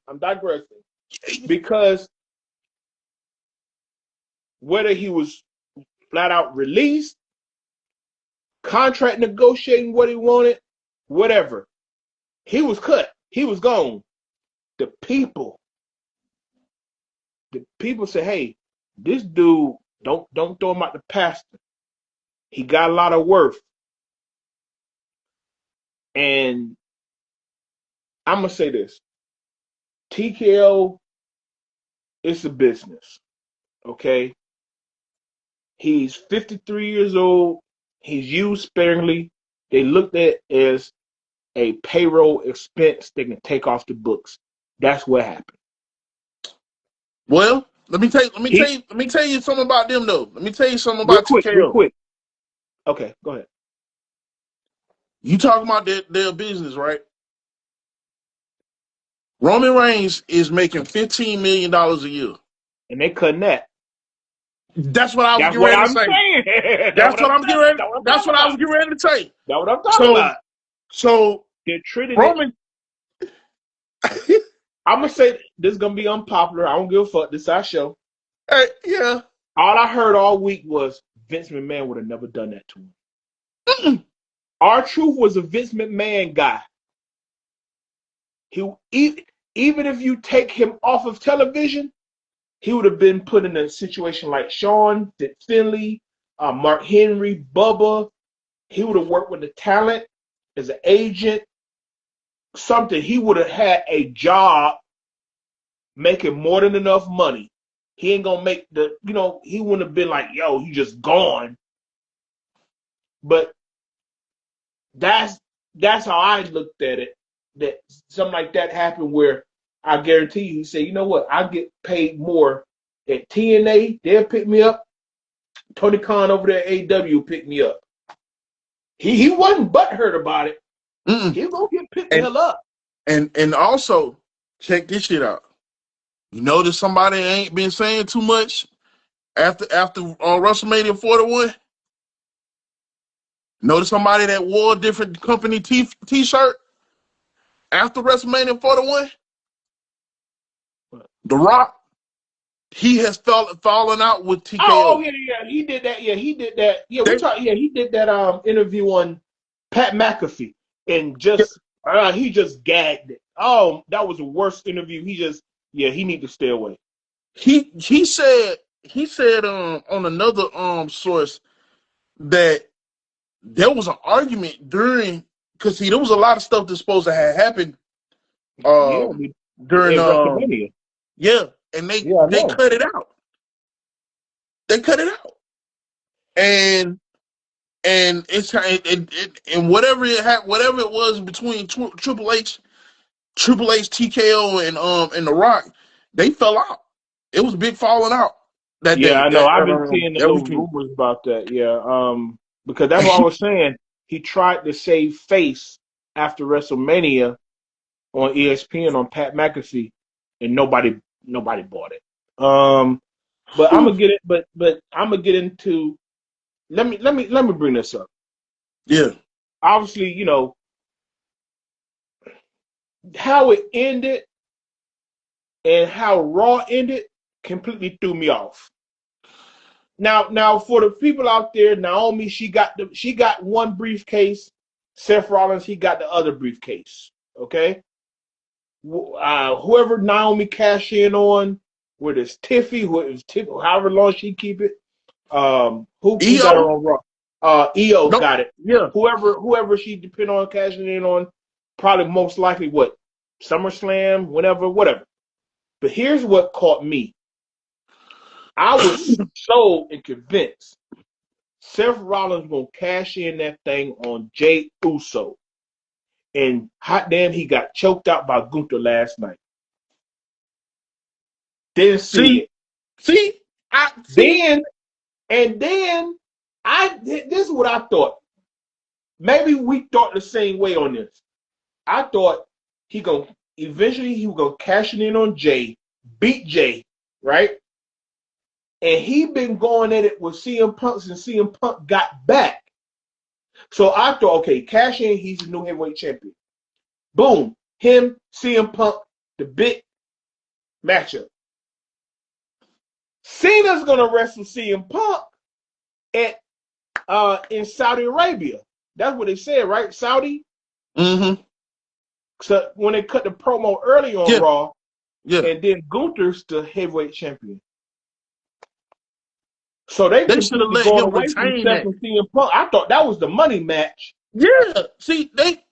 because whether he was flat out released, contract negotiating what he wanted, whatever, he was cut. He was gone. The people, the people say, "Hey, this dude, don't throw him out the pasture. He got a lot of worth." And I'm gonna say this: TKO it's a business. Okay. He's 53 years old. He's used sparingly. They looked at it as a payroll expense they can take off the books. That's what happened. Well, let me He tell you something about them though. Let me tell you something real about quick, real TKO. quick. Okay, go ahead. You talking about their business, right? Roman Reigns is making $15 million a year. And they cutting that. That's what I was That's getting what ready to I'm say. saying. That's That's what what I'm I'm getting saying. ready. That's what I'm That's talking what I about. was getting ready to say. That's what I'm talking So, about. so They're treating it. Roman, I'm gonna say this is gonna be unpopular. I don't give a fuck. This is our show. yeah, All I heard all week was Vince McMahon would have never done that to him. R-Truth was a Vince McMahon guy. He even if you take him off of television, he would have been put in a situation like Sean Finley, Mark Henry, Bubba. He would have worked with the talent as an agent, something. He would have had a job making more than enough money. He ain't gonna make he wouldn't have been like, yo, you just gone. But that's that's how I looked at it. That something like that happened where I guarantee you, he said, you know what, I get paid more at TNA, they'll pick me up. Tony Khan over there at AW picked me up. He wasn't butthurt about it. mm-mm. He was gonna get picked the and hell up. and also check this shit out. You notice somebody ain't been saying too much after WrestleMania 41. Notice somebody that wore a different company t-shirt after WrestleMania 41. The Rock, he has fallen out with Oh TKO. yeah, he did that. Yeah, he did that. Yeah, They, he did that interview on Pat McAfee and he just gagged it. Oh, that was the worst interview. He need to stay away. he said on another source that there was an argument during, because see there was a lot of stuff that's supposed to have happened Yeah, during at WrestleMania. yeah, and they Yeah, I they know. cut it out. They cut it out. And it's and whatever it was between Triple H, TKO, and The Rock, they fell out. It was a big falling out that Yeah, day. I know. I've been seeing the That little weekend. rumors about that. Yeah, because that's what I was saying. He tried to save face after WrestleMania on ESPN on Pat McAfee, and nobody bought it. But I'm gonna get it. But I'm gonna get into. Let me bring this up. Yeah. Obviously, how it ended and how Raw ended completely threw me off. Now for the people out there, Naomi, she got one briefcase. Seth Rollins, he got the other briefcase. Okay, whoever Naomi cashed in on, whether it's Tiffy, however long she keep it. Who got her EO. on Raw? EO No. got it. Yeah. Whoever she depend on cashing in on, probably most likely what SummerSlam, whatever. But here's what caught me. I was so convinced Seth Rollins gonna cash in that thing on Jay Uso, and hot damn, he got choked out by Gunther last night. Didn't see See, it. see, I see. Then and then this is what I thought. Maybe we thought the same way on this. I thought he was gonna cash it in on Jay, beat Jay, right? And he been going at it with CM Punk since CM Punk got back. So I thought, okay, cash in, he's the new heavyweight champion. Boom, him, CM Punk, the big matchup. Cena's gonna wrestle CM Punk at in Saudi Arabia. That's what they said, right? Saudi. Mm-hmm. So when they cut the promo early on Yeah. Raw, Yeah. and then Gunther's the heavyweight champion. So they They should have completely let going him away from retain Seth that. and CM Punk. I thought that was the money match. Yeah. See, they.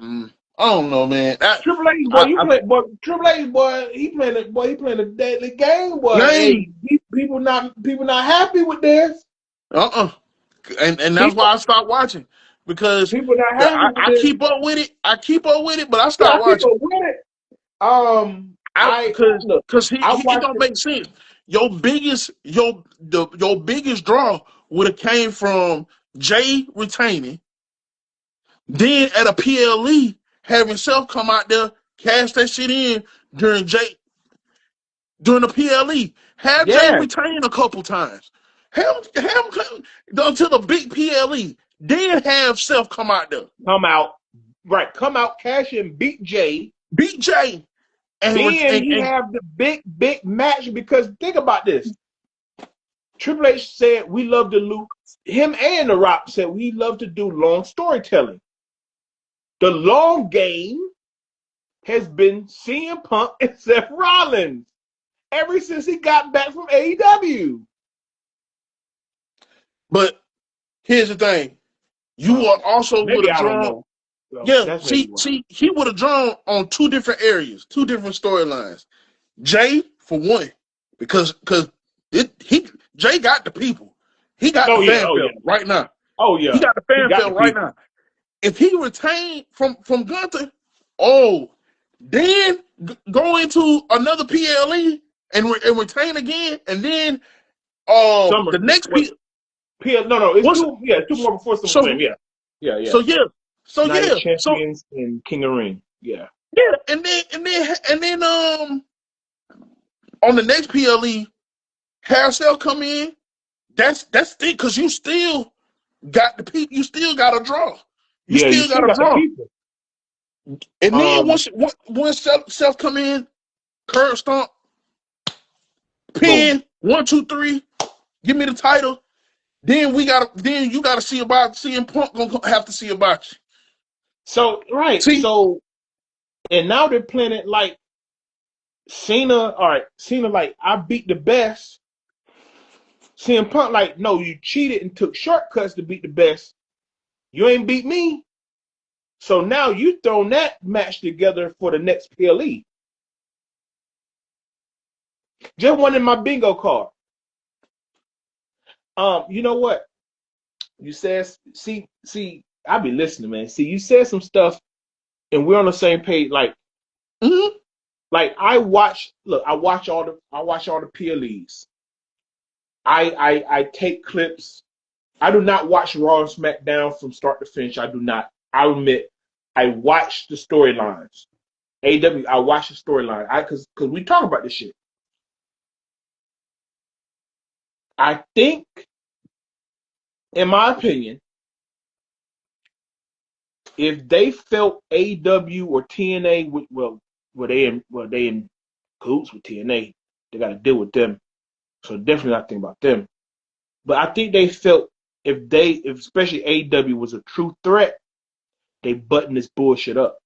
Mm. I don't know, man. Triple H boy, you play, boy. Triple H boy, he playing it, boy. He playing a deadly game, boy. game. Hey, people not happy with this. And that's People why I stopped watching because people not happy with I this. keep up with it. I keep up with it, but I Yeah, stopped I keep watching. up with it. I Because look. I it watched don't it. make sense. Your biggest draw would have came from Jay retaining, then at a PLE having Self come out there cash that shit in during during the PLE. Have Jay Yeah, retain a couple times. Have him come until the big PLE. Then have Self come out there. come out right. Come out, cash and beat Jay. Beat Jay Then he have the big match because think about this. Triple H said we love to lose. Him and The Rock said we love to do long storytelling. The long game has been CM Punk and Seth Rollins ever since he got back from AEW. but here's the thing. You are also would Maybe have I don't drawn. know. So Yeah, that's maybe see, why. see, he would have drawn on two different areas, two different storylines. Jay for one, because Jay got the people, he got the Oh yeah, oh fanfare yeah, right now. oh He yeah. got the He got the fanfare right people. now. If he retained from Gunther, oh, then go into another PLE and retain again, and then Summer. the next Wait, no, it's what's two. Yeah, two more before SummerSlam. so Yeah, yeah, yeah. so yeah so Night yeah so Champions and King of Ring. Yeah. yeah, and then on the next PLE, Hairstyle come in. That's it because you still got the people. You still got to draw. You Yeah, you still got still to got the draw. people. And then Um, once Self come in, curb stomp, boom. pin 1, 2, 3, give me the title. Then you gotta see about CM Punk gonna have to see about you. So right, See, so and now they're playing it like Cena. All right, Cena like I beat the best. CM Punk like no, you cheated and took shortcuts to beat the best. You ain't beat me. So now you thrown that match together for the next PLE. Just one in my bingo card. You know what? You said, see, I be listening, man. See, you said some stuff, and we're on the same page. mm-hmm. Like I watch all the PLEs. I take clips. I do not watch Raw and SmackDown from start to finish. I do not. I admit, I watch the storylines. AW, I watch the storyline. Because we talk about this shit. I think, in my opinion, if they felt AW or TNA would they in cahoots with TNA, they got to deal with them. So definitely not thinking about them. But I think they felt if especially AW was a true threat, they button this bullshit up.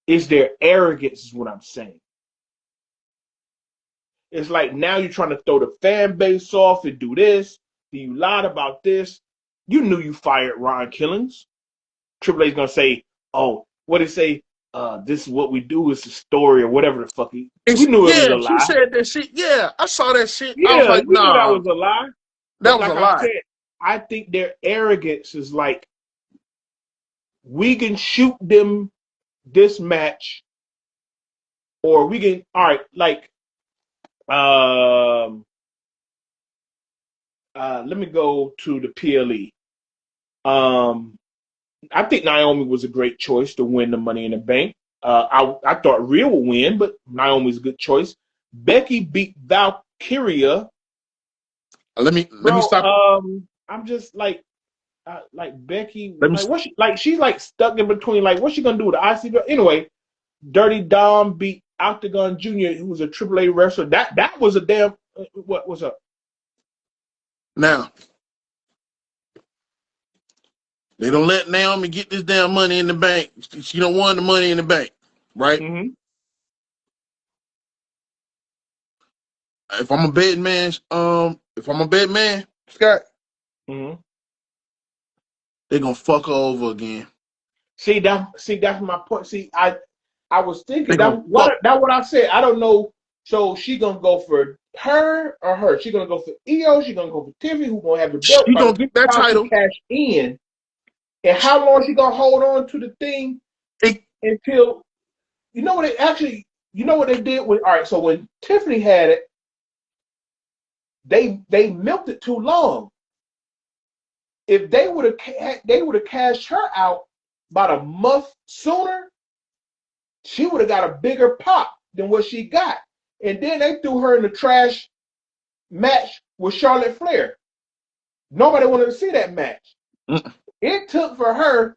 It's their arrogance, is what I'm saying. It's like now you're trying to throw the fan base off and do this. You lied about this. You knew you fired Ron Killings. Triple H's gonna say, "Oh, what did he say? This is what we do. Is the story or whatever the fuck." We knew it was Yeah, a he lie. said that shit. Yeah, I saw that shit. I was Yeah, like, we knew that nah, was a lie. that But was a like I lie. said, I think their arrogance is like we can shoot them this match, or we can all right, like um let me go to the PLE. Um I think Naomi was a great choice to win the Money in the Bank. I thought Rhea would win, but Naomi's a good choice. Becky beat Valkyria, Let me bro. stop. I'm just like Becky, Let me. like what she like she's like stuck in between. Like what's she gonna do with the IC belt? Anyway, Dirty Dom beat Octagon Jr., who was a Triple A wrestler. That was a damn what was up? Now they don't let Naomi get this damn money in the bank. She don't want the money in the bank, right? Mm-hmm. If I'm a betting man, Scott, Mm-hmm. they're gonna fuck her over again. That's my point. I was thinking They gonna that fuck. what I said. I don't know. So she gonna go for her or her? She gonna go for EO? She gonna go for Tiffany? Who gonna have the belt? She gonna get that Trying to title. cash in, and how long she gonna hold on to the thing It, until you know what they actually? You know what they did with? All right, so when Tiffany had it, they milked it too long. If they would have cashed her out about a month sooner, she would have got a bigger pop than what she got. And then they threw her in the trash match with Charlotte Flair. Nobody wanted to see that match. mm, It took for her,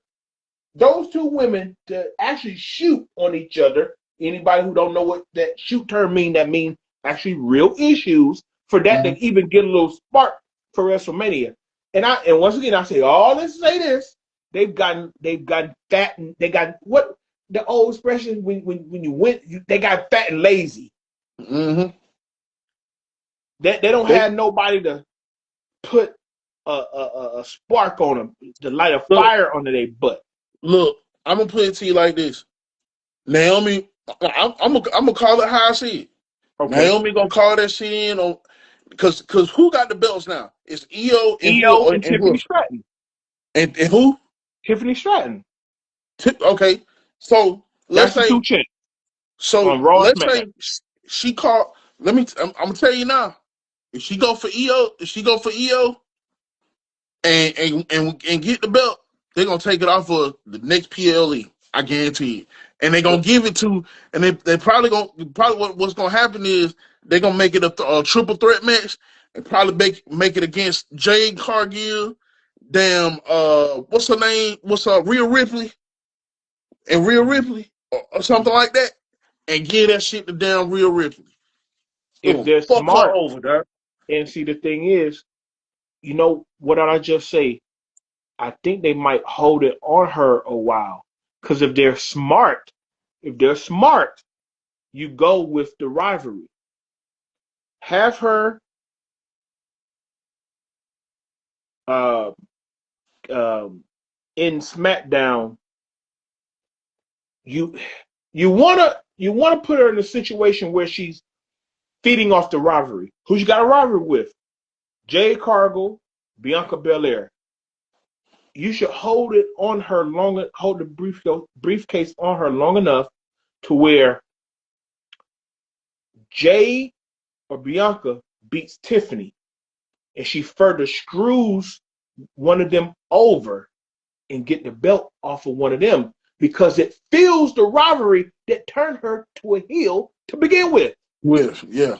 those two women, to actually shoot on each other. Anybody who don't know what that shoot term mean, that means actually real issues for that mhm. to even get a little spark for WrestleMania. And once again I say all this to say this, they've gotten fat and they got what the old expression when you went they got fat and lazy. Mhm. They don't They have nobody to put a spark on them to light a look, fire under their butt. look. I'm gonna put it to you like this. Naomi, I'm gonna call it how I see it. Okay. Naomi gonna call that shit in on because who got the belts now? It's EO and EO and who Tiffany else? Stratton. And who? Tiffany Stratton. Okay, so let's That's the two say champs so on Raw and let's SmackDown. say she called. I'm gonna tell you now. If she go for EO, and get the belt, they're gonna take it off of the next PLE. I guarantee it. And they're gonna give it to, and they what's gonna happen is they're gonna make it a triple threat match and probably make it against Jade Cargill, damn what's her name? What's Rhea Ripley and Rhea Ripley or something like that, and give that shit to damn Rhea Ripley. They're If gonna they're fuck her smart, over, dog. and see the thing is, you know what did I just say? I think they might hold it on her a while. Because if they're smart, you go with the rivalry. Have her uh, um, in SmackDown. You you wanna put her in a situation where she's feeding off the rivalry. Who you got a rivalry with? Jade Cargill, Bianca Belair. You should hold it on her longer, hold the briefcase on her long enough to where Jade or Bianca beats Tiffany, and she further screws one of them over and get the belt off of one of them because it fuels the rivalry that turned her to a heel to begin with. With yeah.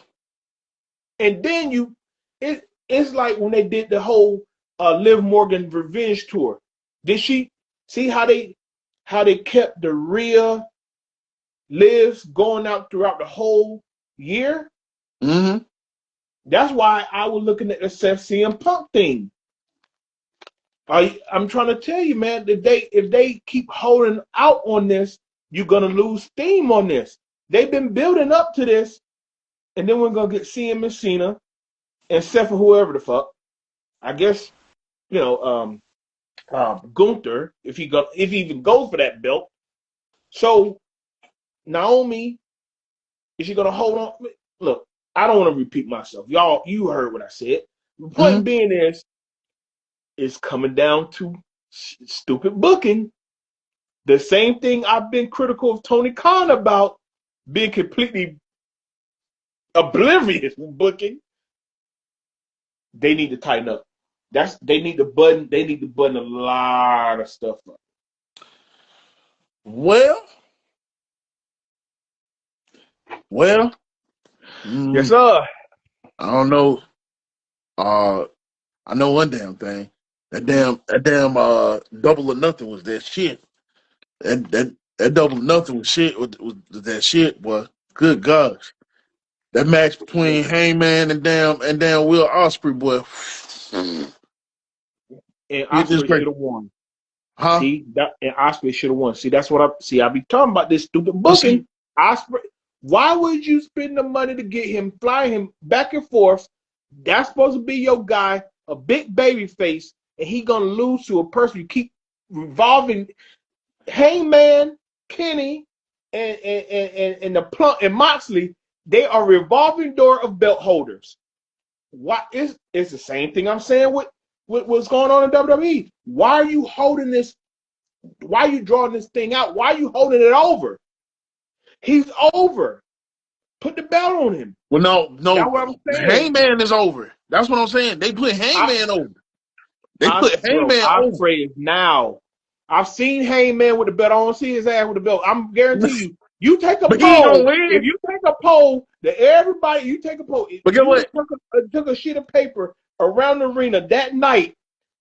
And then it's like when they did the whole Liv Morgan revenge tour. Did she see how they kept the Rhea Livs going out throughout the whole year? Mm-hmm. That's why I was looking at the Seth CM Punk thing. I'm trying to tell you, man, if they keep holding out on this, you're gonna lose steam on this. They've been building up to this, and then we're gonna get CM and Cena and Seth or whoever the fuck. I guess you know Gunther if he even goes for that belt. So Naomi, is she gonna hold on? Look, I don't want to repeat myself. Y'all, you heard what I said. The point Mm-hmm. being is, it's coming down to stupid booking. The same thing I've been critical of Tony Khan about being completely oblivious with booking. They need to tighten up. They need to button. They need to button a lot of stuff up. Well, well. Yes, Mm, sir. I don't know. Uh, I know one damn thing. That damn double or nothing was that shit. That double or nothing was shit was that shit, boy. Good gosh. That match between Hangman and damn Will Ospreay, boy. And It is Osprey great. should have won. Huh? See that, and Osprey should have won. See, that's what I see. I be talking about this stupid But see, booking. Osprey, why would you spend the money to get him, fly him back and forth? That's supposed to be your guy, a big baby face, and he gonna lose to a person you keep revolving. Hangman, Kenny, and the Plum and Moxley, they are revolving door of belt holders. Why is it's the same thing I'm saying with what's going on in WWE? Why are you holding this? Why are you drawing this thing out? Why are you holding it over? He's over. Put the belt on him. Well, no, That's what I'm saying. Hangman is over. That's what I'm saying. They put Hangman over. They put Hangman over. Osprey is now. I've seen Hangman with the belt. I don't see his ass with the belt. I'm guarantee you. You take a But he ain't gonna poll. win. If you take a poll, that everybody, you take a poll. If But guess you what? took a sheet of paper around the arena that night,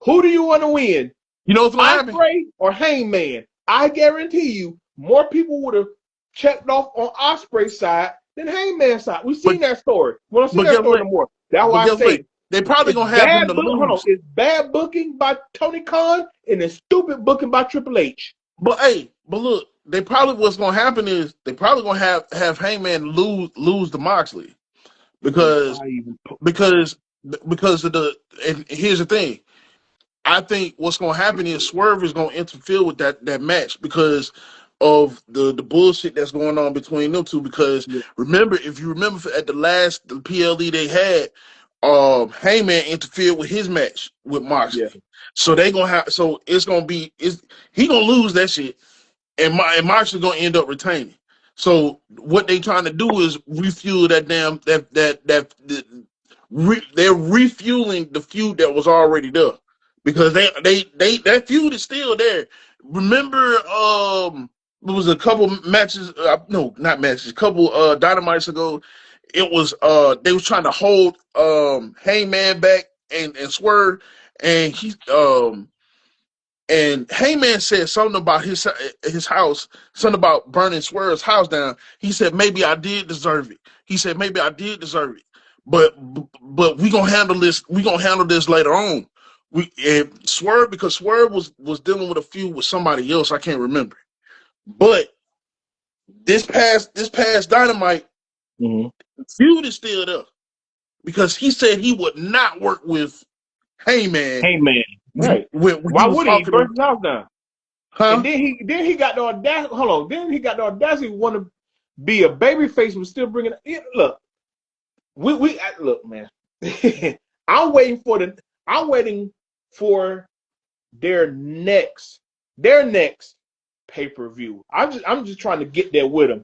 who do you want to win? You know what's gonna happen? Osprey or Hangman? I guarantee you, more people would have checked off on Osprey's side than Hangman's side. We've seen that story. We don't see But that guess story what? no more. That's But why I guess what? say They probably it's gonna have him to hold on, lose. it's bad booking by Tony Khan and it's stupid booking by Triple H. But look, they probably what's gonna happen is they probably gonna have Hangman lose to Moxley because because of the and here's the thing. I think what's gonna happen is Swerve is gonna interfere with that match because of the bullshit that's going on between them two. Because remember, if you remember at the PLE they had, Heyman interfered with his match with Moxley. Yeah. So they gonna have it's gonna be he gonna lose that shit and Moxley gonna end up retaining. So what they trying to do is refuel that damn they're refueling the feud that was already there because they that feud is still there. Remember, there was a couple matches, no, not matches, a couple dynamites ago. It was they was trying to hold Hangman back and Swerve, and and Heyman said something about his house, something about burning Swerve's house down. He said maybe I did deserve it. He said maybe I did deserve it, but we gonna handle this. We gonna handle this later on. Swerve because Swerve was dealing with a feud with somebody else. I can't remember, but this past Dynamite, feud is still there because he said he would not work with Heyman. Hangman. Right. When Why he was would he talking burn his house down? huh? And then he got the audacity. Hold on. Then he got the audacity to want to be a baby face but still bringing it. Look, look, man. I'm waiting for their next pay-per-view. I'm just trying to get there with them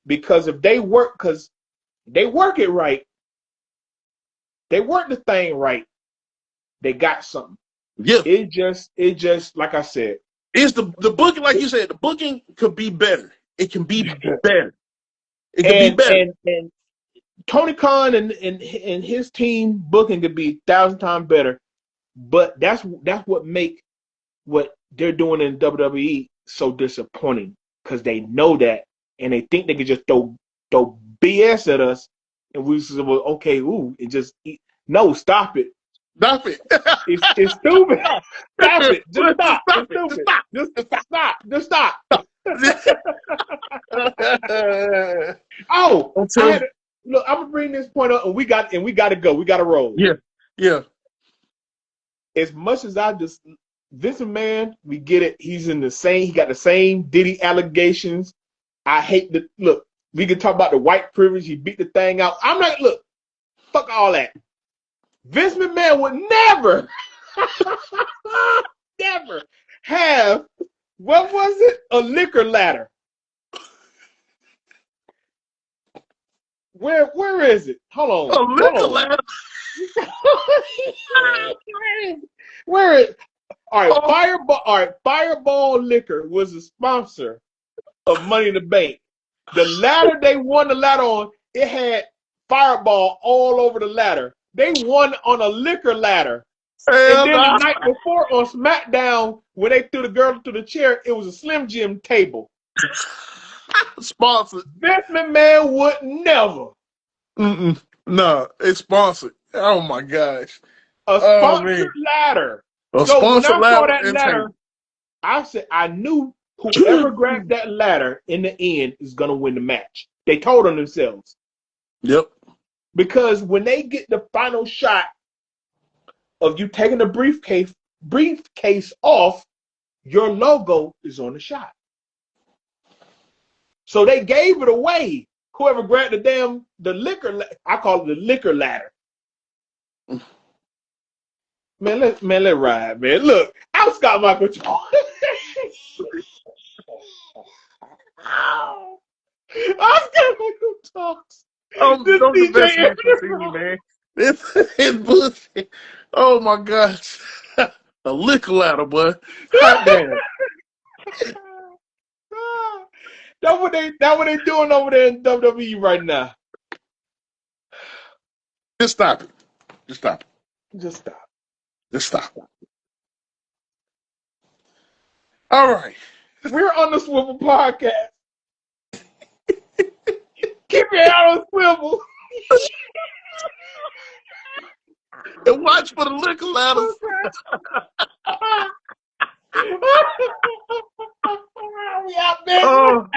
because if they work it right, they work the thing right, they got something. Yeah. It just like I said. It's the booking, like you said, the booking could be better. It can be better. It can be better. And Tony Khan and his team booking could be 1,000 times better. But that's what make what they're doing in WWE so disappointing because they know that and they think they can just throw BS at us and we say, well, okay, and just eat. No, stop it. Stop it. It's stupid. Stop it. Just stop. Stop It's stupid. it. Just stop. Just stop. Look, I'm gonna bring this point up, and we got to go. We got to roll. Yeah. As much as I just Vince McMahon, we get it. He's in the same. He got the same Diddy allegations. I hate the look. We can talk about the white privilege. He beat the thing out. I'm like, look, fuck all that. Vince McMahon would never, never have, what was it? A liquor ladder. Where is it? Hold on. A liquor ladder. Where is? All right, Fireball Liquor was a sponsor of Money in the Bank. The ladder they won the ladder on, it had Fireball all over the ladder. They won on a liquor ladder. And then the night before on SmackDown, when they threw the girl through the chair, it was a Slim Jim table. Sponsored. Vince McMahon would never. No, it's sponsored. Oh my gosh. A sponsored ladder. So when I saw that ladder, I said I knew whoever grabbed that ladder in the end is gonna win the match. They told on themselves. Yep. Because when they get the final shot of you taking the briefcase off, your logo is on the shot. So they gave it away. Whoever grabbed the liquor, I call it the liquor ladder. Man, let ride, man. Look, I'm Scott Michael. I'm Scott Michael Talks. This Those the best DJ man to see me, man. It's bullshit. Oh my gosh. A liquor ladder, boy. Hot damn. That what they doing over there in WWE right now. Just stop it. Just stop it. Just stop. Just stop. All right. We're on the Swivel Podcast. Keep your head on the swivel. And watch for the liquor ladders. We out there. Oh.